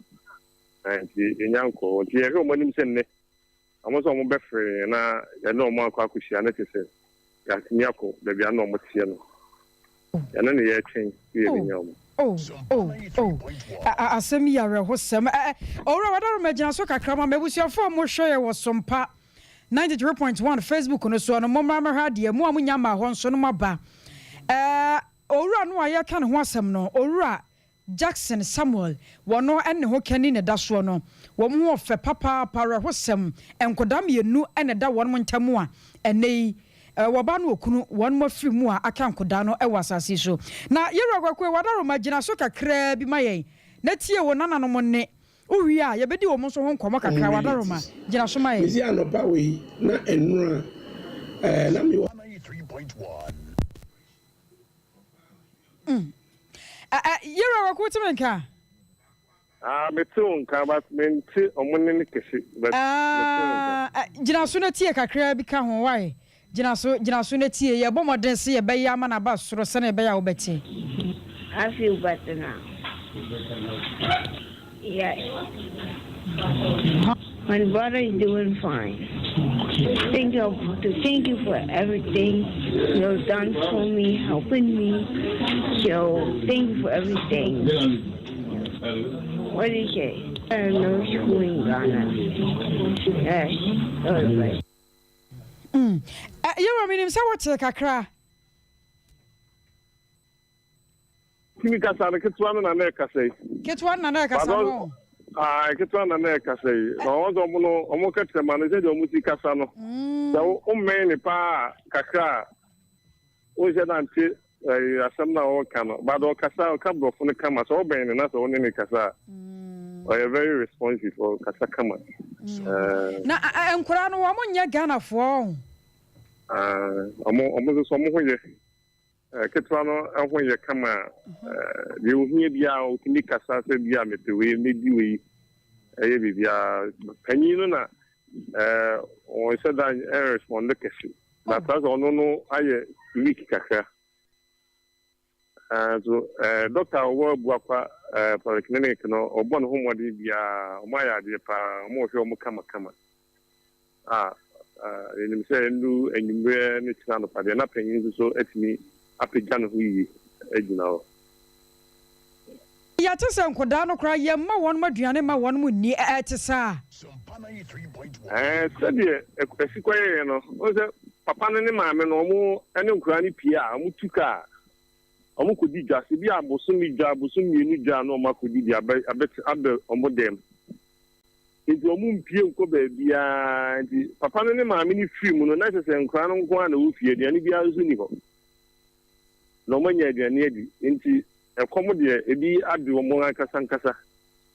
nti yɛnya nkɔ hɔ nti yɛhwɛ ɔmo anim sɛ nnɛ ɔmo sɛ ɔmo bɛfrɛ na yɛne ɔmo akɔ akɔhyia na te sɛ yɛatumi akɔ baabi a na ɔmo teɛ no yɛne ne yɛtwɛn yɛbɛnya ɔmo asɛm yi awerɛhosɛm ɔwura wadaromagina so kakrama mabusuafoɔ mo hwɛ yɛ wɔ Sompa 93.1 Facebook no so no momma mɛhwɛ adeɛ mu a munya ma hɔ nso no maba ɔwura no a yɛka ne ho asɛm no ɔwura Jackson Samuel wɔno ɛne ho kani ne da soɔ no wɔn ho ɔfɛ papaapa awerɛhosɛm nkoda mmienu ɛne da wɔn mo ntam a ɛnɛ yi wɔba no okunu wɔn mo afiri mu a aka nkoda no ɛwɔ asase so na yɛwura kwakwe wadaroma gyina so kakra bi ma yɛn na tie wɔ nananom ne owie a yɛbɛdi wɔn nso ho nkɔmɔ kakra wadaroma gyina so ma yɛn bisi anɔpa wei na enura na mi wɔ 93.1 yɛwura kwakwe timenka metu nka but mente ɔmo ne kɛse but gyina so na tie kakra bi ka ho wae gyina so na tie yɛ bɔ mɔden se yɛ bɛyɛ ama na ba soro sɛ na yɛ bɛyɛ a wobɛte I feel better now. Yeah. My brother is doing fine. Thank you for everything you've done for me, helping me. So thank you for everything. What did you say? I don't know school in Ghana. Yes, that was right. Yɛwura minim sɛ wɔte kakra kimi kasa no ketewa no na na ɛkasa yi ketewa no na ɛkasa no ketewa na na ɛkasa yi na ɔmo dɔm no ɔmo kɛtɛ ma no sɛ deɛ ɔmo si kasa no sɛ wommɛn ne paa kakra a wohyɛ nante asɛm no a wɔka no bade ɔkasa ɔka borɔfo no kama sɛ wobɛn ne na sɛ wone ne kasa a ɔyɛ very responsive ɔkasa kama na nkora no wɔmo nyɛ Ghanafoɔ ɔmo nso ɔmo ho yɛ ketewa no ho yɛ kama deɛ ohia bi a ɔtumi kasa sɛ bi a mepɛ wei medi wei ɛyɛ biribiara panyin no na ɔnhyɛ da ɛresponde kɛse na saa sɛ ɔno no ayɛ weak kakra so doctor ɔwɔ buakwa polyclinic no ɔbɔ ne ho mmɔden biara ɔmo ayɛ adeɛ paa ɔmo hwɛ ɔmo kamakama ɛnim sɛ ɛnu anwummerɛ ne kyena no padeɛ na panyin nso so atumi apagya ne ho yie agyina hɔ yɛte sɛ nkodaa no koraa yɛmma wɔn aduane ma wɔn mu nni ɛte saa sɛdeɛ asi kɔyɛɛ no ɔno sɛ papa no ne maame no ɔmo ne nkoraa no pie a ɔmo tu kaa ɔmo kɔdi dwa sɛ bi a abosom mmienu dwa na ɔmo akɔdi di abɛ ɔmo dɛm nti ɔmo mpie nkɔ baabiaa nti papa no ne maame no firi mu no na kyerɛ sɛ nkoraa no nko a na wɔfie aduane biara nso ni hɔ na ɔmo anya aduane adi nti ɛkɔm deɛ ebi ade ɔmo ankasa nkasa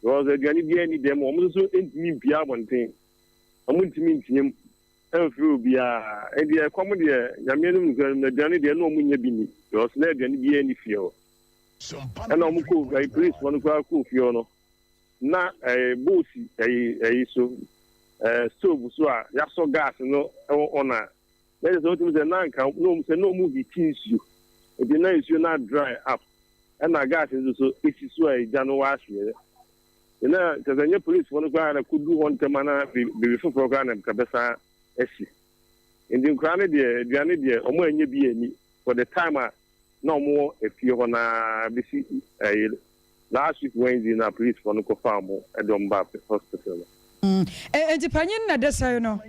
because aduane biara ni dɛm ɔmo nso ntumi mpie abɔnten ɔmo ntumi ntinyam ɛmfiri obiara ɛdi ɛkɔm deɛ nyame no mu na aduane deɛ na ɔmo nya bi ni because na aduane biara ni fie hɔ ɛna ɔmo kɔ police fɔ no koraa kɔ fie hɔ no na boosi ɛyi so stove so a yasɔ gas no ɛwɔ ɔna na ɛsɛ sɛ wotumi sɛ na nka na ɔmo hiti nsuo ebi na nsuo na dry up ɛna gas nso so esi so a egya no wahyeɛ na kyerɛ sɛ nye police fɔ no koraa na kodu hɔ ntɛm na beebi foforɔ koraa na nkabɛsa asi nti nkora no deɛ aduane deɛ ɔmo anya bi ani for the time a na ɔmo efie hɔ na besi last week Wednesday na police for no confirm e don ba hospital enti panyin na desai no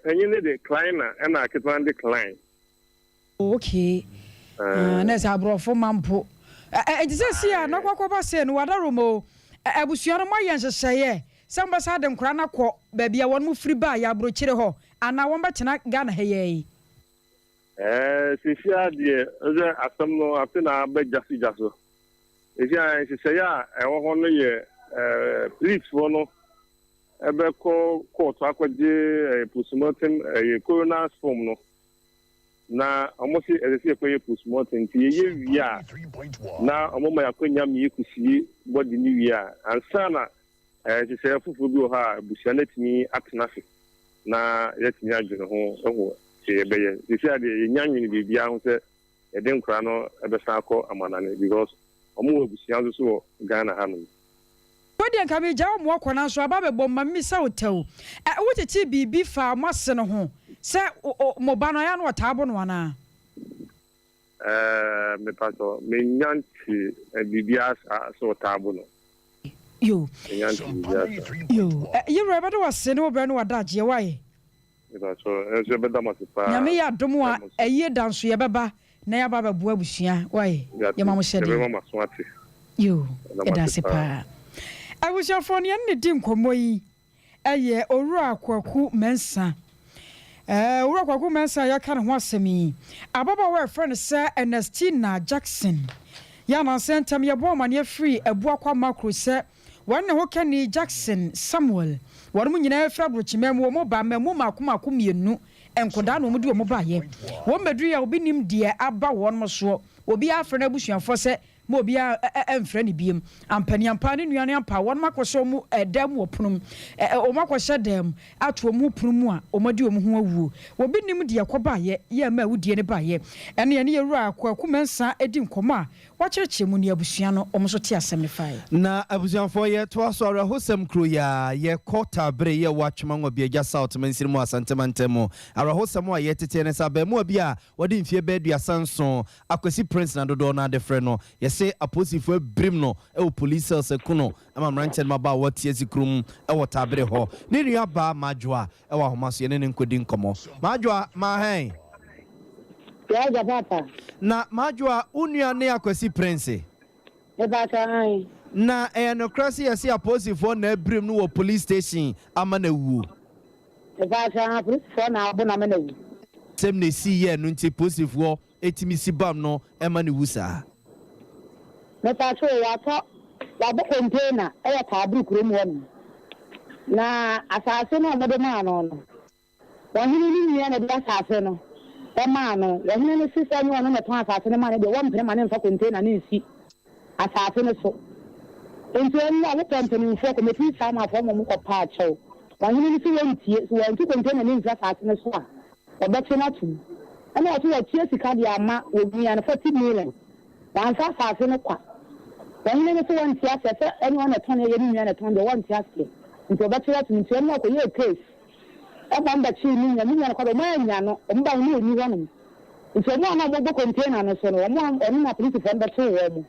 panyin de decline na aketwan decline okay na sa brofo mampo enti se sia no kwakwa se no wadaromo abusua no moyen hyehyeye samba sa de nkura na kɔ baabi a won mu firi ba ya abrokyire hɔ ana won ba tena Ghana heyeye Sisia de asam no apena be jaso. Sisia sisia ewo ho no ye police no ebe ko court akwaje postmortem coroner's form no na omosi ezesi ekwe postmortem ti ye wia na omoma yakwanya mi ekusie body ni wia ansana sisia fufu bi ha busia na timi atenafe na yetimi adwene ho beye sisia de nyanyi ni bibia ho se eden kra no ebesa akọ amanane because omo busia so Ghana ha no Wodi nka me jawo mo akona so aba be bomma mi sa wotew wotiti bibi fa mwase no ho se mo ba no ya no taabo no ana me pato me nyanti bibia so taabo no yo you remember wase no be no wadaje why so be da masipa nyame ya domo a eye danso ye beba na ya baba bua busua why ye mamo shede yo edasipa Awushafo ne ne di nkomo yi eye owura kwaku mensa owura kwaku mensa ya kan ho asemi ababa we friend say Ernestina Jackson ya na sentam ye bo mane free abu akwa macro say wanne ho kani Jackson Samuel wonu nyina fra brochimem wo mo ba memu makomako mienu enkoda no mu di wo ba ye wo medu ya obi nim de aba won mo so obi afre na busuafo say mo obi emfre ne biem ampani ampani nuane ampa won makoso mu edam wo punum o makoshe dem ato mu punum a o madi o mu ho awuo obi nim de yakoba ye ma awudie ne ba ye ene ye yewura akwaku mensa edi nkomo a wakyerekye mu ne abusua no o mo so te asem ne fae na abusuafo ye to aso ara hosem kro ya ye kota bre ye watwema ngo bia ja south mansiri mu asantemantem ara hosem a ye tete ne sa ba mu obi a wodi mfie ba aduasanso akwasi prince na dodo na defre no ye se aposifo brim no e o police se kuno ama mranche ma ba watie sikrum e wotabre ho ni nua ba majwa e wa homaso ye ne nkodi nkomo majwa ma hen ya papa na majwa unua ne akwasi prince e ba kan na enocracy ya si aposifo na brim no wo police station ama na wu e ba kan police na abu na na wu sem ne si ye no nti aposifo etimi sibam no e ma ne wu sa me pa so ya to la bo container e ya ta bru kuro mu won na asase no mo de ma no no wa hini ni na de asase no e ma no ya hini ni sisa ni won no to asase no ma ne de won pere ma ne fa container ni si asase no so enti en na le company fo ko me ti sa ma fo mo ko pa cho wa hini ni si won tie so won ti container ni asase no so a o be tena tu ana o ti o tie sika de ama obi an 40 million dan fa asase no kwa when you say one theater, anyone at 20 years and 21 theater. Into better to me, I'm not a case. I'm the chief, and you are called a man, and by you, you want him. It's a one of the container, so one or police defender to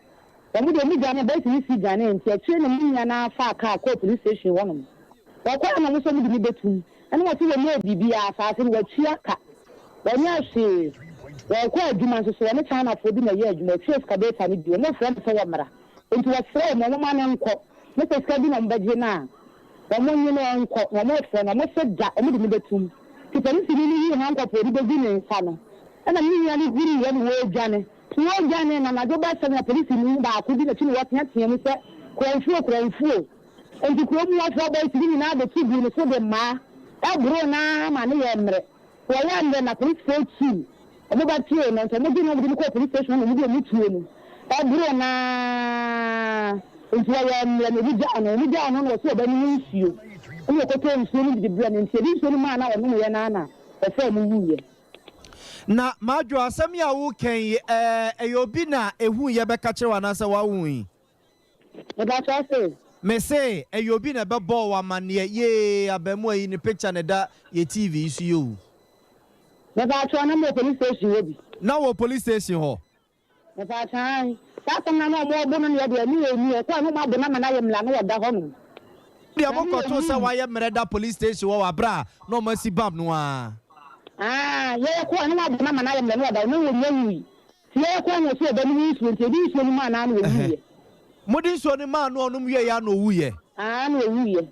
when we don't get a basic see Ghana and train a million and a far car police station one of them. But what I'm also going to be between, and what you know, BBR assassin was Chiaka. When you say, well, quite demands so any time for being a year, you know, Chief Cadet and you no friend for Yamara. Into a friend, no man uncle, Mr. Scabin on Bagina. One you know, uncle, one more friend, I must say that only the tomb. To police in Uncle for the beginning, son. And I mean, I live really one way, Johnny. To all Johnny, and I go back to the police in Mumba, could be the two what not him, Mr. Crying fool. And to quote me out for boys living out the two in the southern ma. I grow now, man, well, I'm then a police for two. About you, and I'm not going to police station and we'll meet you. I grow now. It's why I'm down on so many you. And you're going to the brand and say, this man, I know Yanana, a family. Na madro asem ya wo kan eyobina ehu ye be ka kire wana se wa wun That's what I say. me say eyobina be ball wa mane ye abemu ayi ni picture ne da ye TV isu yo That's why I'm police station. na wo police station ho That's why that's na no mo bo no ye de ni kwa no ma bo na na ye mla no da ho no dia mo ko to se wa ye mereda police station wo wa bra no ma si bab no a ye kwa no ma bo na na ye mla no da no wo nyi ye kwa no so da ni so nti bi so ni ma na no wo nyi modin so ni ma no onum ye ya no wu ye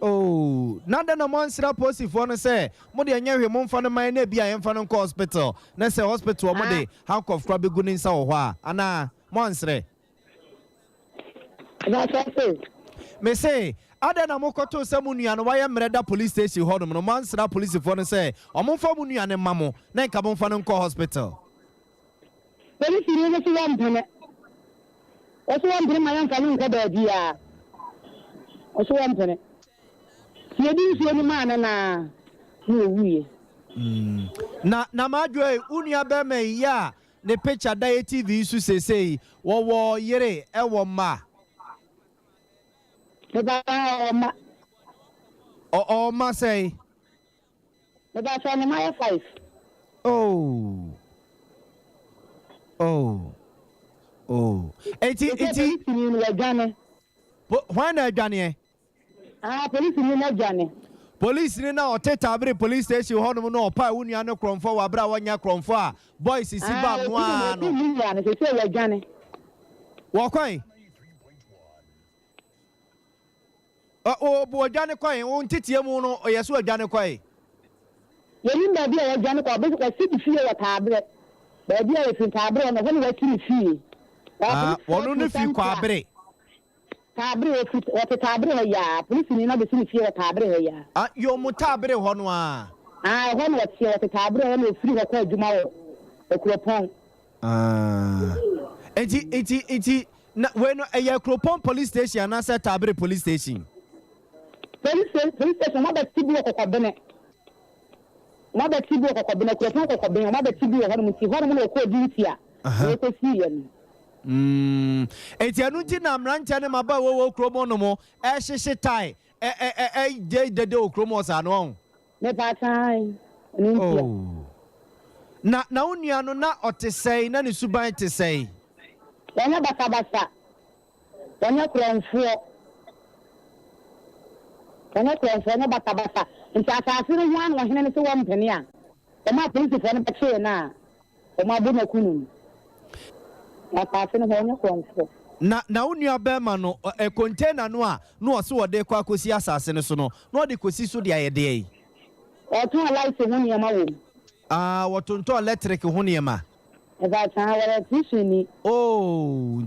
Oh, nada na monsra posi for no say mo de anya hwe mo mfa no man na bia ye mfa no ko hospital na say hospital mo de handcuff kwa begu ni nsa wo ho a ana monsre me say ada na mo koto se mu nua no wa ye mreda police station ho no monsra police for no say o mo mfa mu nua ne mamo na nka mo mfa no ko hospital police ni ne so wan pene o so wan pene ma yan kan nka da dia o so wan pene ye di so ni ma na ni wuye na madwe unia be me ya ne picture da TV su sesei wo yere e wo ma ne ba ma o ma say ne ba so ni ma 5 oh eti ni wa gane when na gane police ni na gane police ni na otetabre police station ho no no opa unia no kromfo wa bra wanya kromfo a boys si ba no a no ni se wa gane wo kwai o bo gane kwai o ntitie mu no yeso gane kwai yeni ba bi wa gane kwa be ko si fie wa tabre ba bi ya fin tabre no ho wa kiri fie wono ne fi kwa abre tabre o tabre ya police ni na be si fie wa tabre ya yo mu tabre ho no ho no ti o tabre no firi ko adwuma wo ekropon enti na we no e ekropon police station na say tabre police station police station ma ba tibi ko ko bene ma ba tibi ko ko bene ekropon ko ko bene ma ba tibi ho no mu ti ho no ko duty a e ko si yen enti anu ti na mranche ne maba wo kromo no mo e hyehye tai dede okromo sa no ne pa tai na unua no na otesei na ne suban tesei wanya basa wanya kronfo na basa nti asase no ho an wo hene ne se wo mpene a o ma police fo no beche na o ma bu na kunu na unua bema no container no a no o se wo de kwa akosi asase no so no no de kosi so de ayede yi o tun light ho niam wo wo tonto electric ho niam eba tan wa tishini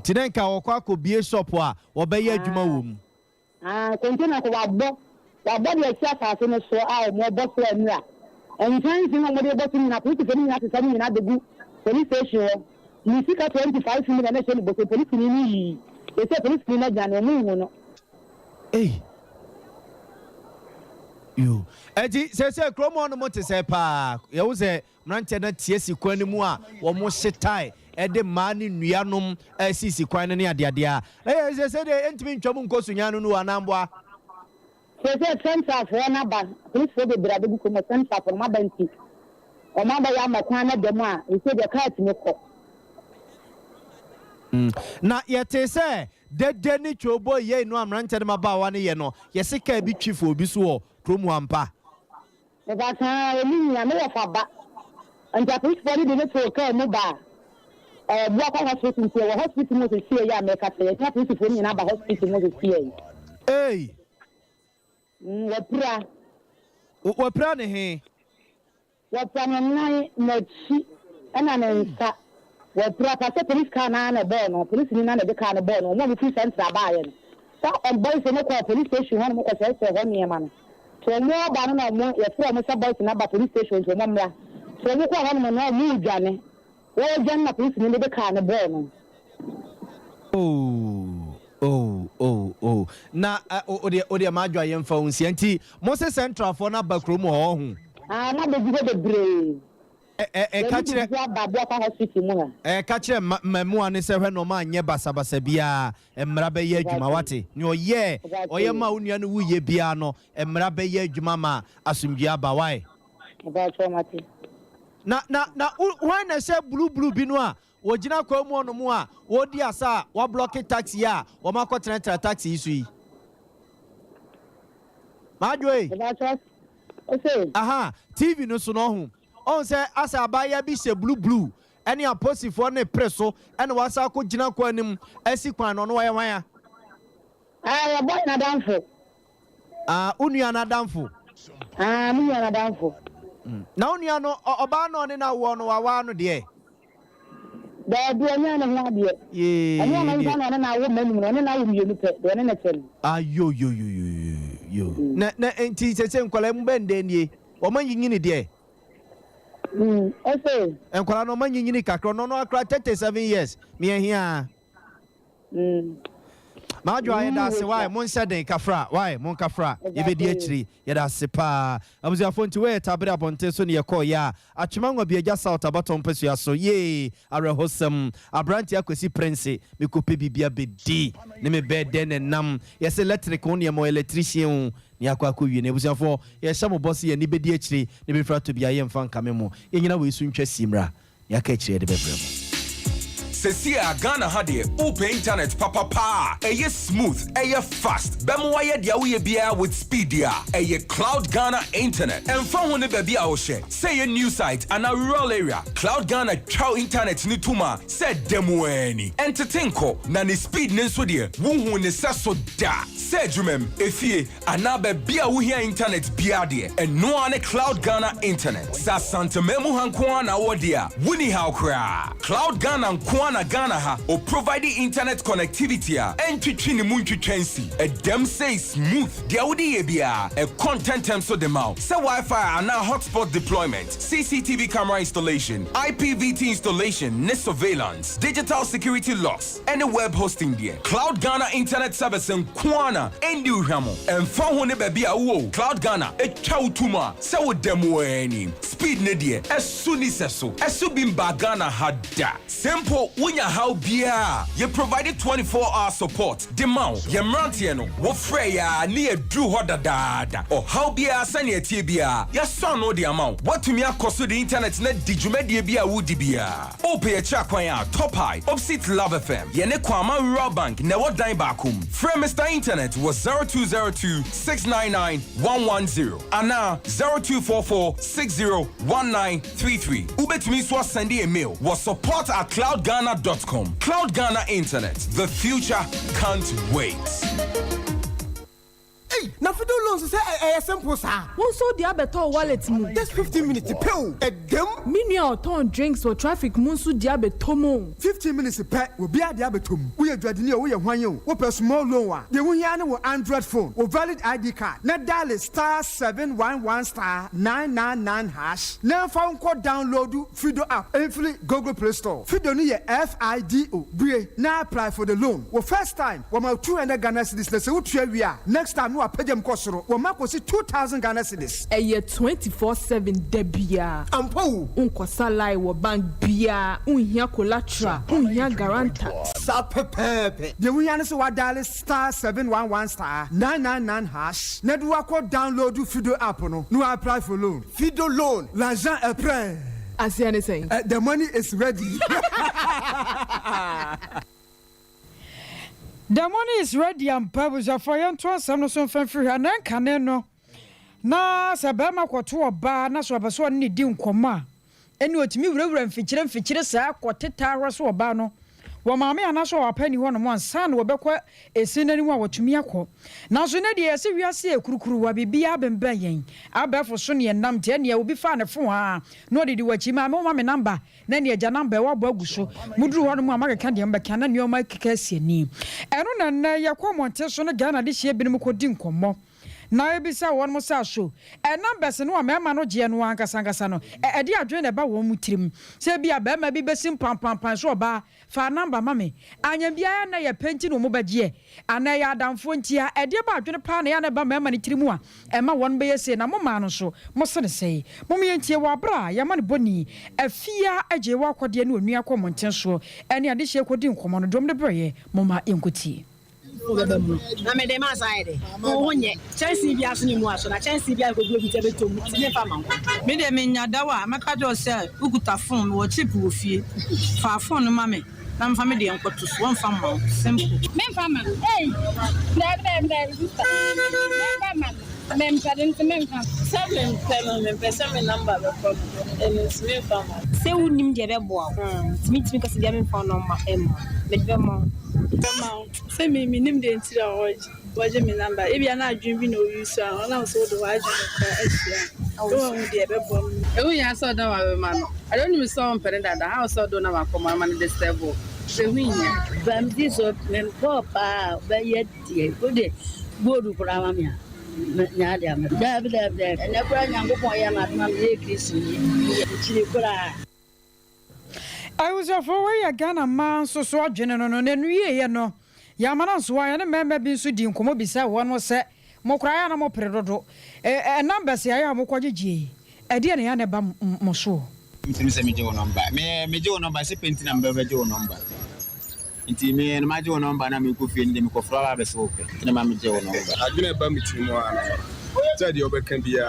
tinenka wo kwa ko bie shop a wo be ya adwuma wo mu container ko wa bo de asi asase no so a mo bo so anura entan sin mo de bo tin na police fo ni na se ni na de gu police station ni sika 25 million na se ni bo police ni e se police ni na jana mu no yo eti se kromo no mo te se pa ye wo se mrante na tie sikwan mu a wo mo hyetai e de ma ni nuanom sisi kwan ne ade a se de entimi ntwam nkosunya no no anamboa se center for na ba police for the brother bu ko center for ma banti o ma ba ya makwan na dem a e se de cart me ko na yete se de ni chobo ye no amrante de mabawa ne ye no ye sika bi twifo obi so wo promo ampa e ba tan e ni ya me fa ba anja police for the ne to ka mo ba bu akwa hospital ti wo hospital mo se sie ya me ka se ya police for ni na ba hospital mo se sie wapra ne he wapra ne nai na chi ana na nsa wapra pa se police car na bo no police ni na de car na bo no mo fi center ba ye no sa on boy se no ko police station ho mo ko se ho ni ma no so mo ba no na mo ye fra mo sa boy na ba police station so mo mra so mo ko ho no na mo dwane wo dwan na police ni de car na bo no na ode madwa ye mfa unsi anti mo se central for na bakrom ho hu na be jigo de bre ka kire mamu ane se hwe no ma anye basabasa bia emra be ye adwuma wate ni oye ma unua no wuye bia no emra be ye adwuma ma asumdua ba wai na when na se blue bi no a wojina kwa mu ono mu a wodi asa wa block taxi a wo makotena taxi isu yi madwe TV no so no hu on say asa abaya bi se blue ene aposifo ne preso ene wasa ko gina kwa anim asi kwan no no wa ya boy na danfo Unua na damfo. Munua na damfo. Na unua no oba no ne na wo no wa no de. Da do anya na ho de. Ani na nda na wo manu no na wo mienu pe do ne na chen. Yo. Na enti sese nkwala mu bende nie. O man yinyini de. Okay. Enkwala no man yinyini kakro no akra 37 years. Me ahia. Ma jo aye da se why mon seden kafra why mon kafra ye be di akiri ye da se pa abuzi afonti we tabere abonte so ne ye call ya atwemanwa bi agya south abaton pesu ya so ye arehosem abranti akosi prince me kope bibia bedi ne me bede ne nam ye se electric on ye mo electrician ni akwa wie ne abuzi afo ye sha mo boss ye ni bedi akiri ne be fra to bia ye mfa nkame mo ye nyina we su ntwa simra ya ka akiri de bebrem. Sesia Ghana hade open internet papa eye smooth eye fast bemo waye dia we bia with speed ya eye Cloud Ghana internet and phone one baby a wo share say a new site and a rural area Cloud Ghana chow internet ni tuma said demo any entertainko na ni speed ne so de wo ne so da say jumem efie anabe bia wo hia internet bia de and no ane Cloud Ghana internet sa santa memu hanko na wo dia wuni how kra Cloud Ghana nko na Ghana ha or providing internet connectivity and twitchini muntwitwensi a dem say smooth dia wodi ebia a content term so dem out say Wi-Fi and now hotspot deployment CCTV camera installation IPVT installation net surveillance digital security locks and a web hosting there Cloud Ghana internet service in Kwana and Uhamo and phone one baby wo Cloud Ghana a chautuma say wo dem any speed ne there as soon as so as subimba Ghana hada simple Unya how bia you provided 24-hour support demand ye mrantie no wo frɛ ya ne adru hoda dada or how bia sane atie bia ya so no the amount what me akoso the internet na digumedie bia wudi bia ope cha kwan ya top high opposite Love FM ye ne kwama rural bank na wo dan bakum frɛ Mr Internet was 0202-699-110 ana 0244-601933 ubetumi so send a mail was support@cloudghana.com. Cloud Ghana Internet. The future can't wait. Hey, na fido loans say simple sir. Won so dia beto wallet mu. Just 15 minutes pay. Egem. Minua ton drinks for traffic mun so dia beto mo. 15 minutes pay. We be dia beto mu. We adwade ni we ye hwan ye. We per small loan wa. De wo hia na wo Android phone. Wo valid ID card. Na dial *711*999#. Na phone code download Fido app. Free Google Play Store. Fido ni ye FIDO. Brie na apply for the loan. Wo first time, wo ma 200 Ghana cedis na se wo twa wi a. Next time no apagem kosoro. Wo ma kosi 2000 Ghana cedis. Eye 24/7 debia. Ampo. Unkosa lai wo bank bia. Unhia collateral. Unhia guarantor. Sa pepepe. De wo hia na se wa dial *711*999#. Na do akọ download Fido app no. No apply for loan. Fido loan. L'argent est prêt. As you saying. The money is ready. The money is ready and purpose for you to some so free and can no. Na sabama kwato oba na so abaso ne di nkoma. Eni otimi wurawura mfikyire saa kwoteta raso oba no. Wo maame anaso wapani ho no mo ansa na wobekwa esinani wa wotumi akọ. Na so ne de ese wiase ekurukuru wa bibia bemba yen. Abefo so ne nam te ne obi fa ne fo ha. No de wachi maame wo maame number na ne agya number wa bo aguso. Muduru ho no mo amaka de mbeka na ne o ma keka asiani. Eno na yakọ monte so no Ghana de hye binim kodi nkomo. Na ebisa won mo sa so numbers no amema no je no ankasa no de adwe na ba won mutirim se bia ba ma bi besim pam so ba fa number mame anya bia na ye penti no mo bagie ana ya adamfo ntia de ba adwe pa na ya na ba mema ne tirimu a ema won be yese na mo ma no so mo se ne sei mo me ntie wa bra ya ma ne boni afia age wa akode na onua ko monten so ene ade hye kodi nkomo no dom de breye mo ma enkoti na me de ma side o wonye Chelsea bia so ni mu aso na Chelsea bia ko bi obi tebe to mu ne fa ma me de me nya dawa maka do se ukuta phone wo chip wo fie fa phone ma me na mfa me de enkoto so won fa ma simple me fa ma eh na me mem pardon to mem fa seven me pesa me number record and it's me fa ma se unim de be bo me ko se dia me phone number em me be mo say me nim de ntira oji waje me number e bia na adwin bi na o use a na so do waje ka asia o hu de be bom e hu ya so da wa ma no I don't even saw on da how so do na ma ko ma na this level se hu nya bam di so men papa ba ye die go de bodu kura ma me nya de am da na kura nya go pon ya na ma me Kristo ni chiri kura I was for way Ghana man so adwene no na nuye ye no ya mana so ya ne mema bi so di nkomo bi se won se mo kra ya na mo predodo numbers ya mo kwagyegie e de ne ya ne ba mo so ntimi se meje won number meje won number se penti number beje won number nti me na maje won number na me ko fie ndi me ko fro ba se wo pe na ma meje won number adwene ba mitimi mo ana tell you obekan bia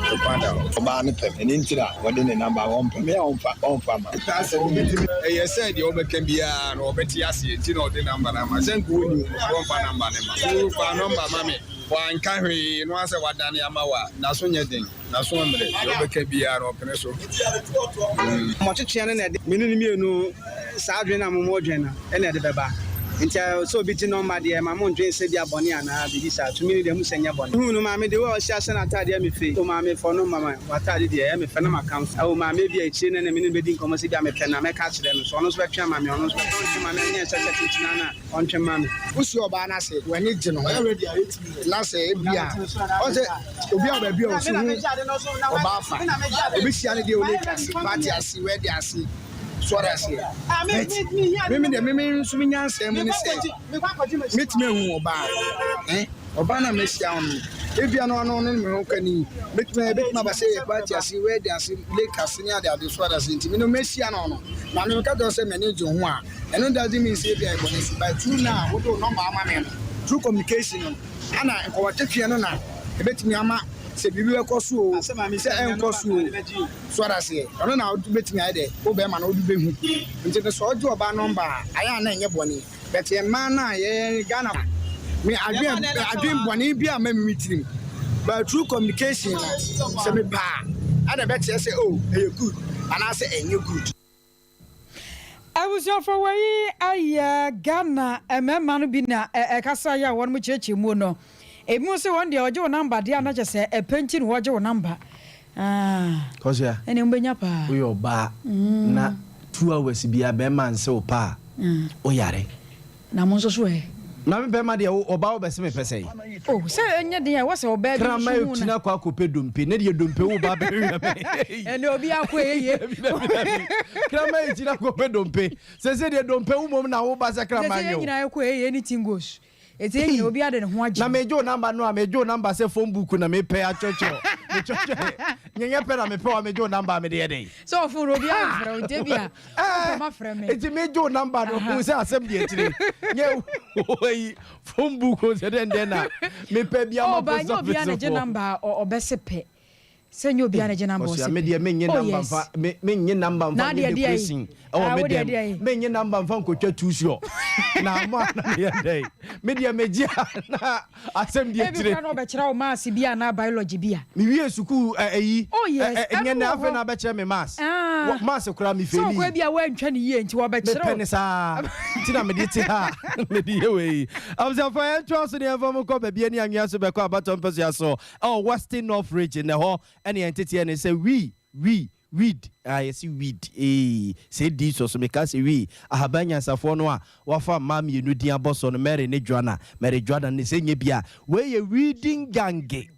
to panda oba ne pem eni ntira wode ne number on pem ya on fa ma e said you obekan bia no obeti ase nti no de number na ma sen ko ni on fa number ne ma so fa number ma me wan ka hwe no ase wadane amawa na so nye den na so mre you obekan bia no pem so mo twetwe ne na de me ni mienu sa adwene na mo dwena e na de beba nti so bi ti number de ma mo ntwen se dia bone ana bi sa to mi de mu senya bone hu no ma me de wo sia se na atade me fe o ma me fo no mama watade de ya me fe na ma account o ma me bi a chi ne me ni be di nkomo se dia me fe na me ka kire no so no so be twa ma me ono so twa ma na nya se se ti na on twa ma me usi oba na se wani je no already na se bia o se obi a ba bia o so oba fa obi sia ne de o le party asi we de asi swara asi me so me nyan se me ni se metime hu oba oba na me sia on ebia no no me ho kani betime ba se party asi we de asi le kasi ni ade swara asi nti me no me sia no no na me ka do se me ni jo ho a eno doesn't mean say bia go si by true na wo do number ama me no true communication ana ko watetwe no na ebetime ama se bibi we koso o se enkoso o swara se ono na betimi ade wo be ma na odu behu nti ne so ojo oba number aya na enye boni but e ma na ye Ghana me adwen boni bia ma mitirim but true communication se me pa ada better say oh e good and I say enye good I was your for way Ghana emma no bi na kasa ya won mu cheche mu no e mu se won de ojo number dia na chese e penti no ojo number cause ya ene mbenya pa we oba na 2 hours bia be man se o pa o yare na mo so e na me be ma de oba o be se me pese oh se enye de ya wo se oba bi krama etina kwa kope dompe ne de dompe wo ba be wi ene obi akwa eye krama etina kope dompe se de dompe wo mom na wo ba se krama nyo se nyina akwa eye anything goes eti enyi obi ade ne ho agi na mejo number no mejo number se phone book na me pay achocho me chocho nyenye pe na me pe wa mejo number me de dey so phone obi afra o debia o ma fra me eti mejo number no ku se asem de etire nye oyi phone book o se den na me pe bia ma post office o ba obi ane je number o besepe senyo obi ane je number o se me de me nye number fa me nye number fa me de pressing o me de me nye number fa nkotwa tusuo na mo na de dey media media na asem die tire e bi no be kira o mass bia na biology bia mi wie suku eyi enye na afa na be kira me mass mass kura mi feli so kwa bia wa ntwa ne ye nti wo be kira me penisa ti na me di ti ha me di ye we amza fa entwa so ne eva mo ko ba bia ni anwia so be ko abaton peso ya so western north region ne ho ene entity ene say we weed yes weed say this so me ka say we ahabanya safo no a wafa mam ye no din aboso no Mary ne Joanna ne say nye bia we ye weeding gange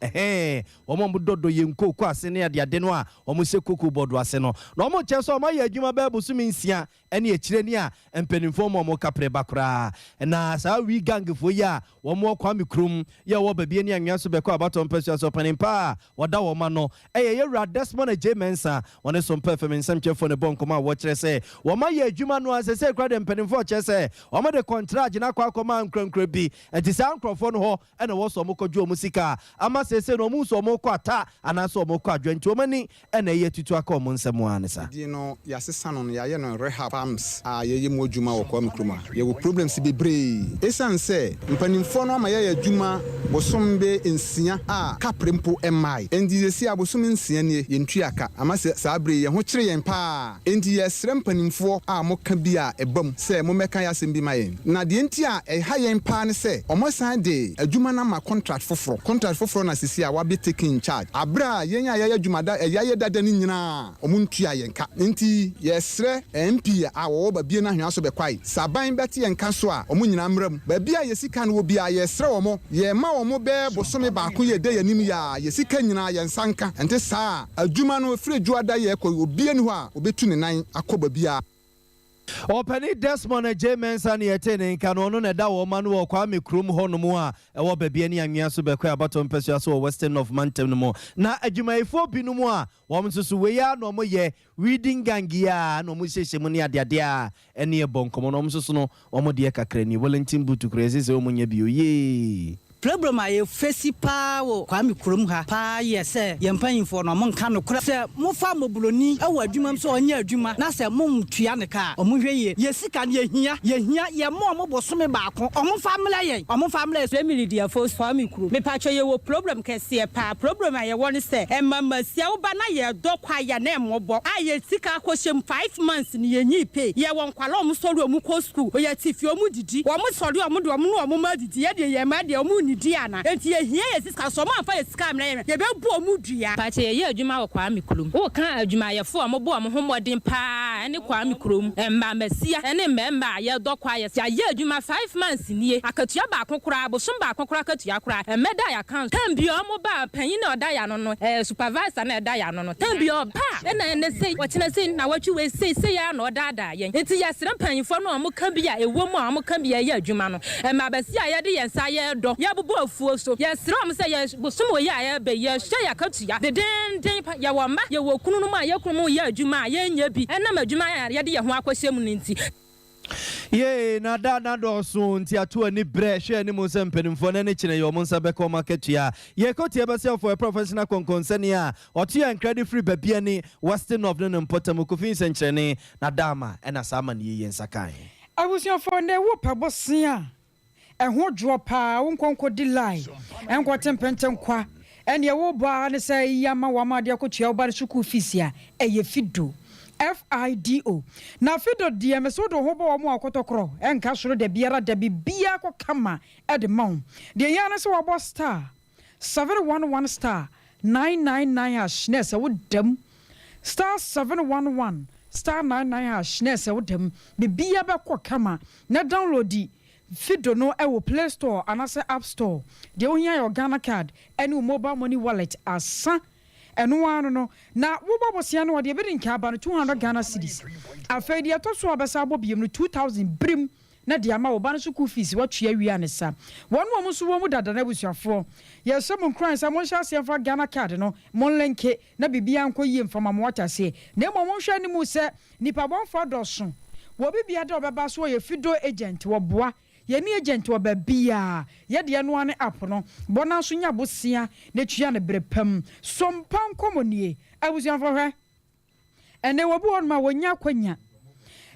omo dodo ye nkoko ase ne ade no a omo se koko bodo ase no na omo che so omo ye adwuma ba busu mi nsia ene ekire ni a empanimfo mo kapre bakra na sa we gange fo ya omo kwa mi krum ya wo babie ni anwa so be ko abaton peso so panimpa wada wo ma no ye ra Desmond Mensa one Sompa FM nsem for the bonko ma wo kire se wo ma ye adwuma no ase se kra de mpanimfo kire se wo ma de contract na kwa akoma nkrankra bi enti sa nkrofo no ho ene wo so mo kodwo musika ama se no mu so mo kwata ana so mo kwadwo enti wo mani ene ye tutu aka mo nsem anisa di no ya sesa no ya ye no rehab farms ye ye mo adwuma wo kwa mkruma ye wo problems bebre esan se mpanimfo no ama ye adwuma bosombe nsia kaprempo emai endi se abosom nsia ne ye ntuaka ama se sa abre ye ho kyerɛ yɛn paa enti yɛsrɛ mpanimfoɔ a moka bi a ɛbam sɛ mommɛka yɛ asɛm bi ma yɛn na deɛ nti a ɛha yɛn paa ne sɛ ɔmo san de adwuma no ma contract foforɔ na sisi a wabe taking charge abra yɛn a yɛyɛ adwumada ɛyɛ dada no nyinaa ɔmo ntua yɛn ka nti yɛsrɛ MP a wɔwɔ babie no ahwea so bɛkwae saban bɛte yɛn ka so a ɔmo nyinaa mmram baabi a yɛsika no wɔ bia yɛsrɛ wɔn yɛma wɔn bɛɛ bosome baako yɛ de yɛnim yɛ yɛsika nyinaa yɛn sanka nti saa adwuma no firi dwuada yɛ kɔ obie no hɔ a obetu ne nan akɔ babia Openi Desmond J Mensa ni etene nkano no na da wo ma no kwa mekrum ho no mu a ewo babia ni anwea so bekwa abato mpesua so Western of Mantem no mu na adwumayefo bi no mu a wo msusu we ya no mo ye reading gangia no mo hyehye mu ne adeade a ene e bonkomo no msusu no wo mo de kakra ni Valentin Butu crazy se wo mo nya bi oye problem a ye fesi pa wo kwa mi kurom ha pa ye se ye mpanyimfo no mo nka no kura se mo fa mobuloni e wa adwuma so onye adwuma na se mo mtua ne ka o mo hwe ye sika ne ye hia ye mo bosome baako o mo family ye so emily dia force fa mi kuro me pa cho ye wo problem kese pa problem a ye won se e mama sia wo ba na ye do kwa ya na emobo a ye sika akohyem 5 months ne ye nyi pay ye won kwala o mo sori o mo ko school o ye tifi o mo didi o mo sori o mo do o mo no o mo ma didi ye de ye ma de o mo Diana enti ye hia ye sika so man fa ye sika amna ye be bu omu dua pa che ye adwuma wo kwa mikulum wo kan adwuma ye fo mo bo mo homodin pa ene kwa mikulum emma masia ene memba ye dokwa ye sia ye adwuma 5 months nie akatua ba kokora bo som ba kokora akatua kora emeda ya account kan bi o mo ba panyin na oda ya no supervisor na eda ya no tan bi o pa ene sei wo chena sei na watwi we sei ya na oda da ye enti ye sere panyin fo no mo kan bi ya ewo mu a mo kan bi ye adwuma no emma basia ye de ye nsa ye do ye bo afuo so yes ram say yes bosom we ya be ye hye ya katua de den ya wo ma ye wo kunu no ma ye kunu mo ye adwuma ye nya bi enam adwuma ya de ye ho akwasem no nti ye na da na do so nti ato ani bre hwe ani mo sempenimfo na ne kine ye mo nsa beko marketua ye kotie be say for a professional concern a oto ya credit free babia ni Western of no important kofin senkyene na dama na sama ne ye nsakan abusuafo ne wo pebosia ho dropa wonkonko di lie enko tempenten kwa ene wo ba ne say yama wama de akotua oba school fees ya eye fido FIDO na fido de me so do ho bo mo akotokro enka soro de biara de bibia ko kama e de maun de ya ne so wo star 711 star 999 hash ne se wo dam star 711 star 99 hash ne se wo dam bibia be ko kama na download di Fido no ewo Play Store anase App Store. De ohia your Ghana card any mobile money wallet asa eno ano no na wo bobosia no de be nka aba no 200 Ghana cedis. Afei de to so abesa bobiem no 2000 brim na de ama wo ba no school fees watwe awia ne sa. Wonu mo so wo mu dada na busuafo. Ye so mo kran sa mo hya se fa Ghana card no mo lenke na bibia nko yie mfama mo watase. Na mo hwa ni mu se nipa bonfo doso. Wo bibia de obeba so ye Fido agent wo boa Yeni agent wa babia ye de no ane app no bona so nya bosia na tua ne brepam Sompa nkomonie abusian fo hwe ene wo bu on ma wonya kwanya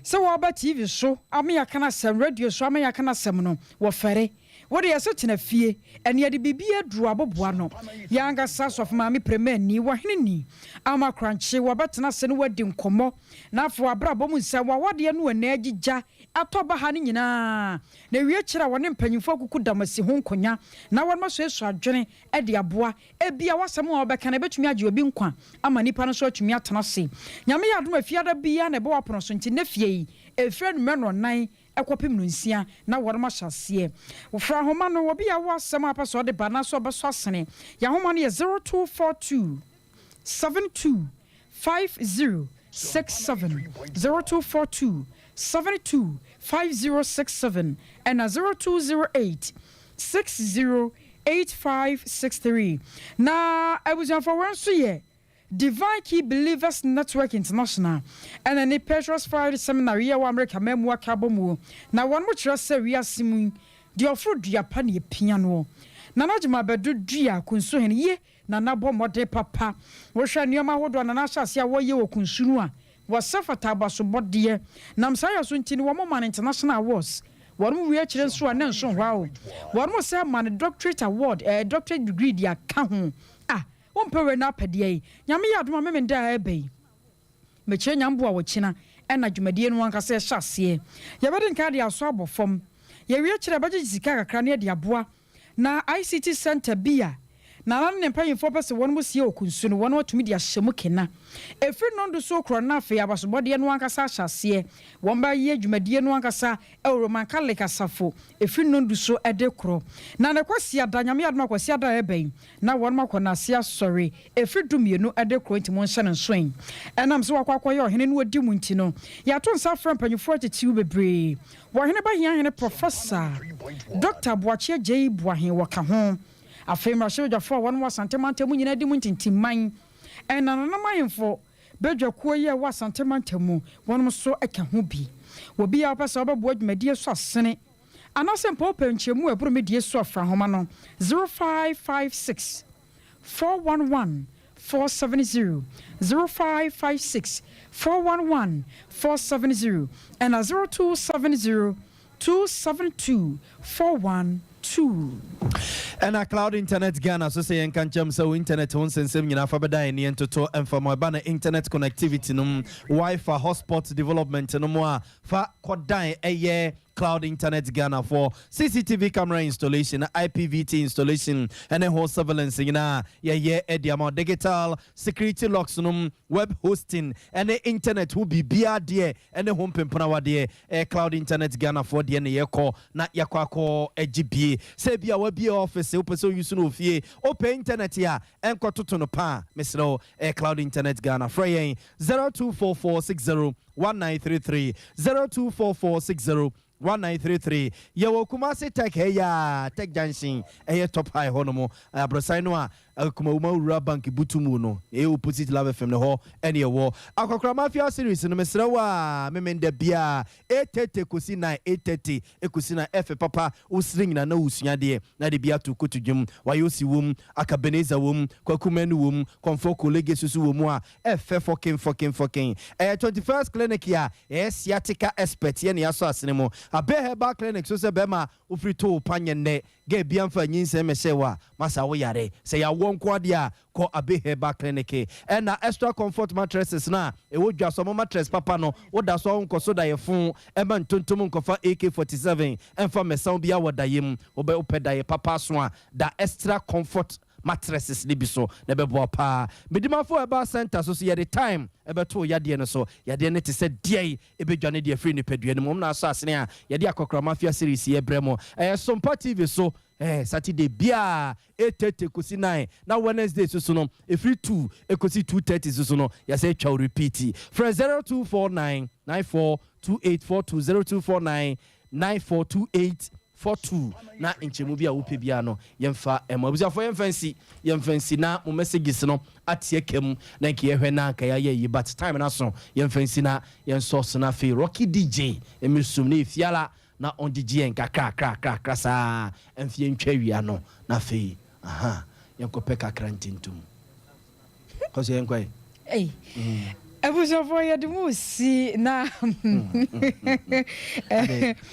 se wo ba TV so ame yakana sem radio so ame yakana sem no wo fere wo de yeso tena fie ene de bibia duru aboboa no yanga sasof ma me premier ni wo hene ni ama crunch wo betena se no wadi nkomo na afo abrabo mu nsa wo wade no na agigya atoba ha ne nyina na wie kira wone mpanyimfo kuku damasi ho nkonya na won maso esu adwene e de aboa e bia wasem wo beka na betumi age obi nkwa ama nipa no so atumi atena se nyame yadom afiada bia na be wapono so nti na fie yi efre no meno nan ekopim no nsia na worma hyase wo fra homa no wo bia wasem apa so de bana so obeso asene ya homa no ye 0242 72 5067 0242 725067 and 0208 608563. Na I was on for one year. Divine Key Believers Network International and any Petrus Friday Seminary ya America memwa kabomu. Na one much we are simu the offer dia pani piano. Nanajima bedu dia kunso ye na nabo mode papa. Washa nioma hodo na nasha sia wo ye wo kunsunu a. Wasafata baso bodie nam saya so ntini wo man international awards wonu wi akire nso a nanso hwawo wonu say man doctorate award doctorate degree dia ka ho ah wo mpewe na apede yi nyame ya adoma me da ebe meche nyambo a wochina ena dwumadie no anka se hyase ye bede nka de aso abofom ye wie kire baje sika kakra ne de aboa na ICT center bia na nan ne mpanyimfo pese won mu sie okunsu no won watumi de ahyemu kena efiri no ndo so kro na afi abasobode no ankasa hyase won ba ye dwumadie no ankasa Roman Catholic asafo efiri no ndo so ede kro na ne kwasi adanyame adoma kwasi ada eben na won makọ na asia sorry efiri dumienu ede kro ntimo nhyɛ ne nsoen enam so wakwakoye ohene no odi mu ntino ya to nsa fra mpanyimfo atitiw bebre wo hene ba hia hene professor Dr. Boachie J Boahen waka ho afem rasho jafo won wasantemantemu nyina di mu ntintimman enananamayemfo bedwakuo ye wasantemantemu won so aka ho bi obi ya pesa obabo adwumadie so asene anasempo openchemu eburumedie so afra homa no 0556 411 470 0556 411 470 and 0270 272 412. And a cloud internet Ghana so say en kancham so internet won sensem nyina fa beda ni entoto emfa mo ba na internet connectivity no Wi-Fi hotspot development no mo a fa kodan eye cloud internet Ghana for CCTV camera installation, IPVT installation, and whole surveillance digital security locks, web hosting, and the internet will be BRD and the home pimpana cloud internet Ghana for the yako na yakwako EGB. Say be our be office open so you soon fee open internet ya and to no pa Mr. Cloud internet Ghana Frey 024460 1933 024460 1933 Yawo Kumasi Tech Heya Tech Junction top high honomo Abrosino Kuma Ura Bank Butumu no opposite Love FM the hall any war Akokra Mafia series no Mesrawa Memende Bia 830 kusina 830 ekusina F papa usring na usunya de na de bia to kotu dwum wayosi wom akabeneza wom kwakumenu wom konfoko legesusu wom a F fucking 21st clinic ya sciatica expert ye ne aso asene mo abeheba clinic so se bema ofrito panye ne ge biamfa nyinse mesewa masa wo yare se ya wonko dia ko abeheba clinic and na extra comfort mattresses na e wo dwa so mattress papa no wo da so onko so da ye fun e ma ntontom nkofa AK47 emfa mesan bia wodayem wo be opeda papa so a da extra comfort mattresses ni biso na bebo pa medimafo eba center so ye the time ebeto yade no so yade ne te se die ebedwane de free ni pedua no mom na so asene a yade akokra mafia series ye bremo Sompa TV so Saturday bia 8:30 kosi 9 na Wednesday so no free 2 ekosi 2:30 so no ya say twa repeat from 0249 942842 0249 942842 na enchemu bia wo pebia no yemfa emabuzia for yemfansi na mo messages no atie kem na nke yehwe na aka ya yi but time na so yemfansi na yen source na fe Rocky DJ emisum na efiala na on DJ en kakra sa emfie ntwawia no na fe yenkope kakra ntintum koso yenkwai Ebuso ya musi na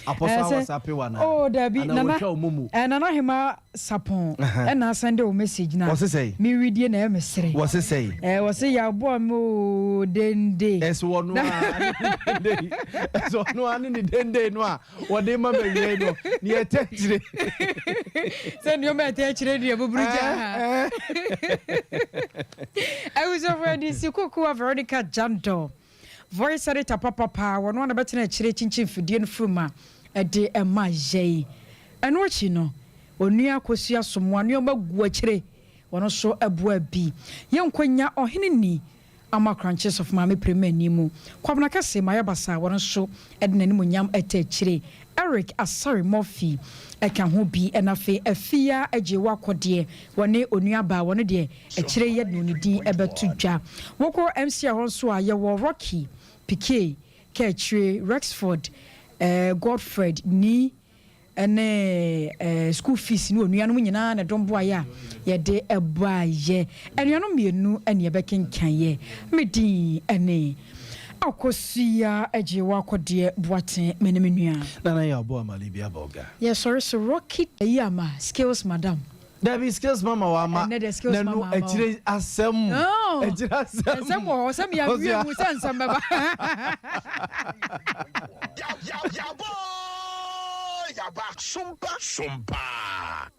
aposa WhatsApp wana dabi na hema sapon na send o message na mi read na emesere what's it say what's ya bo mo dende eso no dende eso no ani ni dende no a wode ma me no ni etechire send yo me etechire di ebuburuja Ebuso for this kuku Veronica Janto voice editor papa wono na betena chire chinchin fidie no fruma de emaje eno chi no onua kosua somo anu magu akire wono so eboa bi yenkwanya ohene ni ama crunches of mame premier nimu kwabna kase maya basa wono so edena ni nyam etachire Eric Asari Murphy eka ho bi enafe afia ajewa kode wone onua ba wone de akire ye no nidin ebetu dwa woko MC ahonso a ye wo Rocky PK Ketchre Rexford Godfred ni ene school fees ni onua no nyina na dombo aya ye de ebaye enuano mienu ene ebekenkan ye medin ene akosia ajewa kode boaten menemenua na ya bo amali bia boga yes sorry so Rocky yama skills madam There be skills mama wama. And the skills mama. Ejire asem. No. Ejire asem. Asem wo asem ya wi mu san san baba. Yaba Sompa.